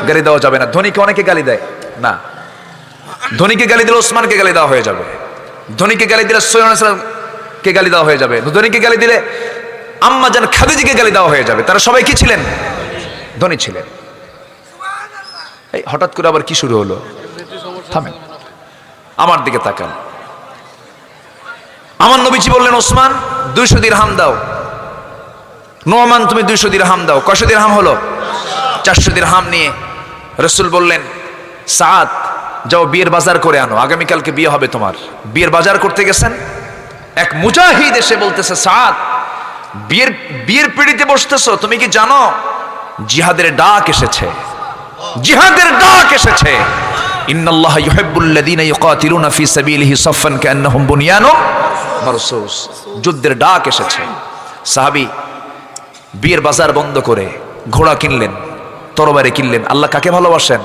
Speaker 1: গালি দেওয়া যাবে না। ধনীকে অনেকে গালি দেয় না, ধনীকে গালি দিলে ওসমানকে গালি দেওয়া হয়ে যাবে, ধনীকে গালি দিলে কে গালি দেওয়া হয়ে যাবে, ধনীকে গালি দিলে আম্মা জান খাদিজাকে গালি দেওয়া হয়ে যাবে। তারা সবাই কি ছিলেন? ধনী ছিলেন। এই হঠাৎ করে আবার কি শুরু হলো? থামেন, আমার দিকে তাকান। আমার নবীজি বললেন, ওসমান 200 দিরহাম দাও। নোমান তুমি 200 দিরহাম দাও। কয়শো দিরহাম হলো? 400 দিরহাম নিয়ে রাসূল বললেন, সাদ যাও বিয়ের বাজার করে আনো, আগামীকালকে বিয়ে হবে তোমার। বিয়ের বাজার করতে গেছেন, এক মুজাহিদ এসে বলতেছে, সাদ বিয়ের পিড়িতে বসতেছো, তুমি কি জানো জিহাদের ডাক এসেছে? জিহাদের ডাক এসেছে। ইন্নাল্লাহা ইউহিব্বুল্লাযীনা ইউকাতিলুনা ফী সাবিলিহি সাফফান কান্নাহুম বুনিয়ানুম মারসুস। যুদ্ধের ডাক এসেছে। সাহাবী বিয়ের বাজার বন্ধ করে ঘোড়া কিনলেন, তরবারি কিনলেন। আল্লাহ কাকে ভালোবাসেন?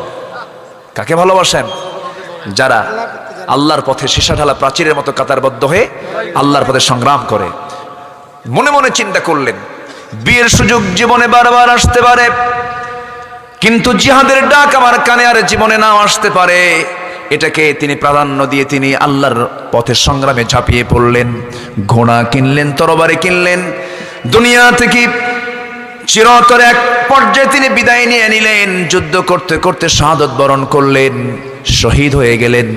Speaker 1: কাকে ভালোবাসেন? যারা আল্লাহর পথে সীসা ঢালা প্রাচীরের মতো কাতারবদ্ধ হয়ে আল্লাহর পথে সংগ্রাম করে। মনে মনে চিন্তা করলেন, বিয়ের সুযোগ জীবনে বারবার আসতে পারে, কিন্তু জিহাদের ডাক আমার কানে আর জীবনে নাও আসতে পারে। এটাকে তিনি প্রাধান্য দিয়ে তিনি আল্লাহর পথের সংগ্রামে ঝাঁপিয়ে পড়লেন। ঘোড়া কিনলেন, তরবারি কিনলেন। দুনিয়া থেকে চিরতরে এক পর্যায়ে তিনি বিদায় নিয়ে নিলেন। যুদ্ধ করতে করতে শাহাদত বরণ করলেন, শহীদ হয়ে গেলেন।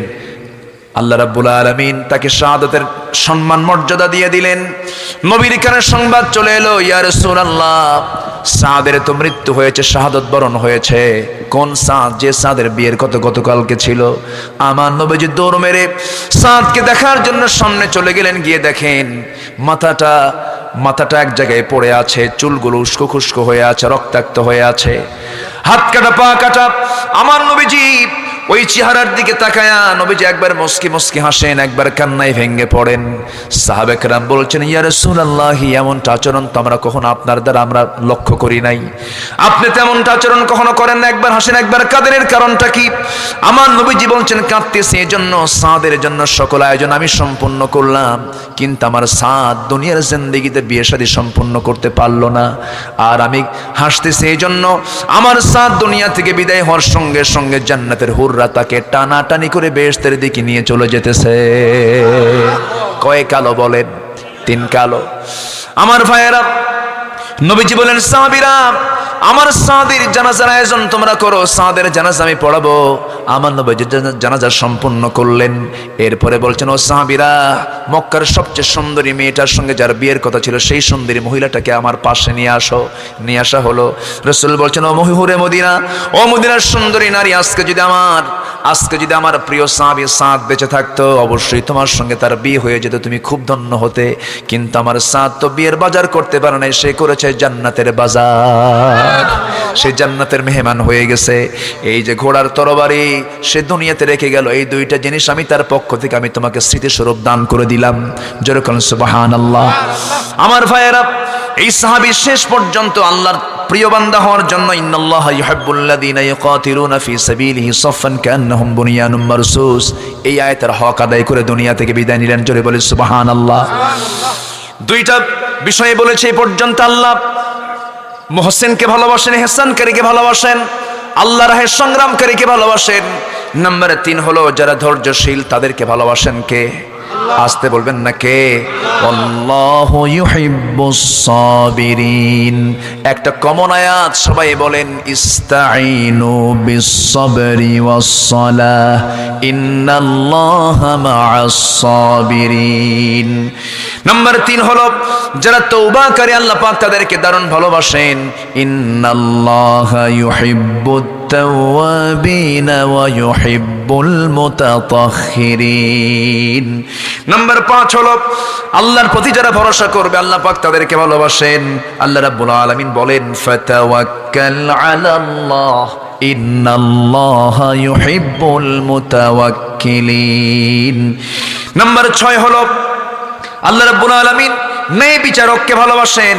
Speaker 1: আল্লাহ রাব্বুল আলামিন তাকে শাহাদতের সম্মান মর্যাদা দিয়ে দিলেন। নবীর কানে সংবাদ চলে এলো, ইয়া রাসূলুল্লাহ সাদের তো মৃত্যু হয়েছে, শাহাদত বরণ হয়েছে। কোন সাদ? যে সাদের বিয়ের গতকালকে ছিল। আমার নবীজি দৌড় মেরে সাদকে দেখার জন্য সামনে চলে গেলেন। গিয়ে দেখেন মাথাটা এক জায়গায় পড়ে আছে, চুলগুলো উস্কো খুস্কো হয়ে আছে, রক্তাক্ত হয়ে আছে, হাত কাটা পা কাটা। আমার নবীজি ওই চেহারার দিকে তাকায়া নবীজি একবার মুস্কি হাসেন, একবার কান্নায় ভেঙে পড়েন। সাহাবে কেরাম বলছেন, ইয়া রাসূলুল্লাহ এমনটা আচরণ তো আমরা কখনো আপনার দ্বারা আমরা লক্ষ্য করি নাই। আপনি তেমনটা আচরণ কখনো করেন না, একবার হাসেন একবার কাঁদেন, এর কারণটা কি? আমার নবীজি বলছেন, কাঁদতেছি এজন্য সাদের জন্য সকল আয়োজন আমি সম্পূর্ণ করলাম, কিন্তু আমার সাদ দুনিয়ার জিন্দেগিতে বিয়ে শাদী সম্পূর্ণ করতে পারলো না। আর আমি হাসতেছি এই জন্য আমার সাদ দুনিয়া থেকে বিদায় হওয়ার সঙ্গে সঙ্গে জান্নাতের হুররা তাকে টানাটানি করে বেহেশতের দিকে নিয়ে চলে যেতেছে। কয় কালো বলেন? 3 কালো। আমার ভাইয়েরা, নবীজি বলেন, সাহাবীরা আমার সাদের জানাজার আয়োজন তোমরা করো, সাদের জানাজা আমি পড়াবো। আমার নবী জানাজা সম্পন্ন করলেন। এরপরে বলছেন, ও সাহাবীরা, মক্কার সবচেয়ে সুন্দরী মেয়েটার সঙ্গে যার বিয়ের কথা ছিল সেই সুন্দরী মহিলাটাকে আমার পাশে নিয়ে আসো। নিয়ে আসা হলো। রাসূল বলছেন, ও মহিহুরে মদিনা, ও মদিনার সুন্দরী নারী, আজকে যদি আমার প্রিয় সাহাবী সাদ বেঁচে থাকতো, অবশ্যই তোমার সঙ্গে তার বিয়ে হয়ে যেত, তুমি খুব ধন্য হতে। কিন্তু আমার সাদ তো বিয়ের বাজার করতে পারে নাই, সে করেছে জান্নাতের বাজার, সে জান্নাতের মেহমান হয়ে গেছে। এই যে ঘোড়ার তরবারি সে দুনিয়াতে রেখে গেল, এই দুইটা জিনিস আমি তার পক্ষ থেকে আমি তোমাকে স্মৃতিস্বরূপ দান করে দিলাম। যেরকম সুবহানাল্লাহ। আমার ভাইয়েরা, এই সাহাবী শেষ পর্যন্ত আল্লাহর প্রিয় বান্দা হওয়ার জন্য ইন্নাল্লাহা ইউহিব্বুল্লাযীনা ইউকাতিলুনা ফী সাবিলিহি সাফফান কান্নাহুম বুনিয়ানুম মারসুস, এই আয়াতের হক আদায় করে দুনিয়া থেকে বিদায় নিলেন। জোরে বলে সুবহানাল্লাহ। দুইটা বিষয়ে বলেছে এই পর্যন্ত, আল্লাহ মুহসিনকে ভালোবাসেন, ইহসানকারীকে ভালোবাসেন, আল্লাহ রাহে সংগ্রামকারীকে ভালোবাসেন। নাম্বার 3 হলো যারা ধৈর্যশীল তাদেরকে ভালোবাসেন কে? আসতে বলবেন না, কে? আল্লাহু ইউহিব্বুস সাবিরিন। একটা কমন আয়াত, সবাই বলেন, ইস্তাঈনু বিস-সাবরি ওয়াস-সালাহ ইন্নাল্লাহা মা'আস সাবিরিন। নাম্বার 3 হলো যারা তওবা করে আল্লাহ পাক তাদেরকে দারুণ ভালোবাসেন। ইন্নাল্লাহা ইউহিব্বুত তাওয়াবিন ওয়া ইউহিব্বুল মুতাতাহহিরিন। নাম্বার 5 হলো আল্লাহর প্রতি যারা ভরসা করবে আল্লাহ পাক তাদেরকে ভালোবাসেন। আল্লাহ রাব্বুল আলামিন বলেন, ফাতাওয়াক্কাল আলাল্লাহ ইন্নাল্লাহা ইউহিব্বুল মুতাওয়াক্কিলিন। নাম্বার 6 হলো আল্লাহ রাব্বুল আলামিন ন্যায় বিচারককে ভালোবাসেন।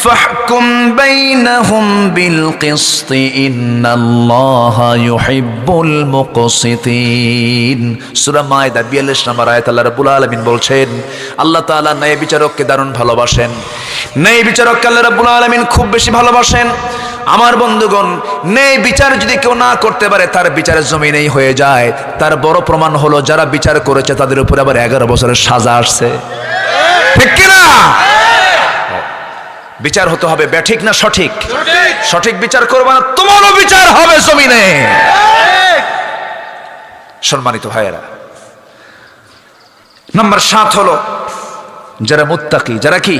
Speaker 1: ফাহকুম বাইনাহুম বিল কিসতি ইন্নাল্লাহা ইউহিব্বুল মুকসিতিন। সূরা মায়দা 42 নম্বর আয়াত আল্লাহ রাব্বুল আলামিন বলছেন, আল্লাহ তাআলা ন্যায় বিচারককে দারুণ ভালোবাসেন। ন্যায় বিচারককে আল্লাহ রাব্বুল আলামিন খুব বেশি ভালোবাসেন। আমার বন্ধুগণ, ন্যায় বিচার যদি কেউ না করতে পারে তার বিচারের জমিনেই হয়ে যায়। তার বড় প্রমাণ হলো যারা বিচার করেছে তাদের উপরে আবার 11 বছরের সাজা আসছে। ঠিক কিনা? বিচার হতে হবে ব্যাঠিক না সঠিক? সঠিক বিচার করবে না, তোমারও বিচার হবে জমিনে। সম্মানিত ভাইয়েরা, নাম্বার 7 হলো যারা মুত্তাকি। যারা কি?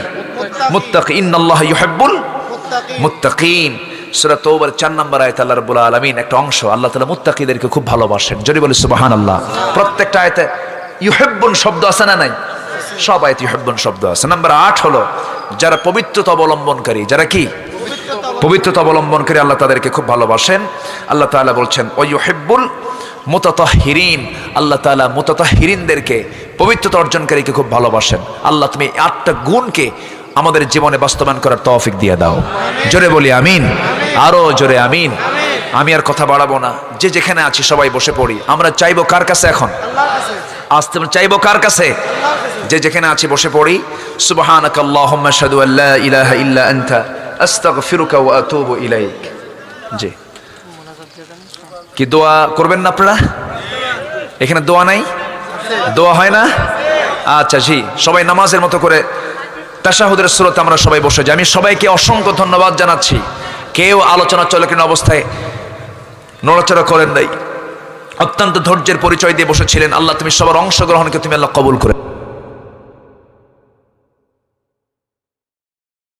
Speaker 1: মুত্তাকি। ইন্নাল্লাহা ইউহিব্বুল মুত্তাকিন। সূরা তাওবার 4 নম্বর আয়াত আল্লাহ রাব্বুল আলামিন একটা অংশ, আল্লাহ তাআলা মুত্তাকিদেরকে খুব ভালোবাসেন। যদি বলি সুবহানাল্লাহ। প্রত্যেকটা আয়াতে ইউহিব্বুন শব্দ আছে না নাই? সব আয়াতে ইউহিব্বুন শব্দ আছে। নাম্বার 8 হলো যারা পবিত্রতা অবলম্বনকারী। যারা কি? পবিত্রতা অবলম্বনকারী, আল্লাহ তাদেরকে খুব ভালোবাসেন। আল্লাহ তাআলা বলছেন, ওয়া ইউহিব্বুল মুতাতাহহিরিন। আল্লাহ তাআলা মুতাতাহহিরিনদেরকে, পবিত্রতা অর্জনকারীকে খুব ভালোবাসেন। আল্লাহ তুমি 8টা গুণকে আমাদের জীবনে বাস্তবায়ন করার তৌফিক দিয়ে দাও। জোরে বলি আমিন। আরো জোরে আমিন। আমি আর কথা বাড়াবো না, যে যেখানে আছি সবাই বসে পড়ি। আমরা চাইবো কার কাছে? এখন আসতে চাইবো কার কাছে? যে যেখানে আছি বসে পড়ি। সুবহানাকাল্লাহুম্মা আশহাদু আল্লা ইলাহা ইল্লা আনতা আস্তাগফিরুকা ওয়া আতুবু ইলাইক। জি, কি দোয়া করবেন না আপনারা? এখানে দোয়া নাই? দোয়া হয় না? আচ্ছা জি, সবাই নামাজের মতো করে তাশাহুদের সূরাতে আমরা সবাই বসে যাই। আমি সবাইকে অসংখ্য ধন্যবাদ জানাচ্ছি। কেউ আলোচনা চলাকালীন অবস্থায় নড়াচড়া করেন নাই, অত্যন্ত ধৈর্যের পরিচয় দিয়ে বসেছিলেন। আল্লাহ তুমি সবার অংশগ্রহণকে তুমি আল্লাহ কবুল করে।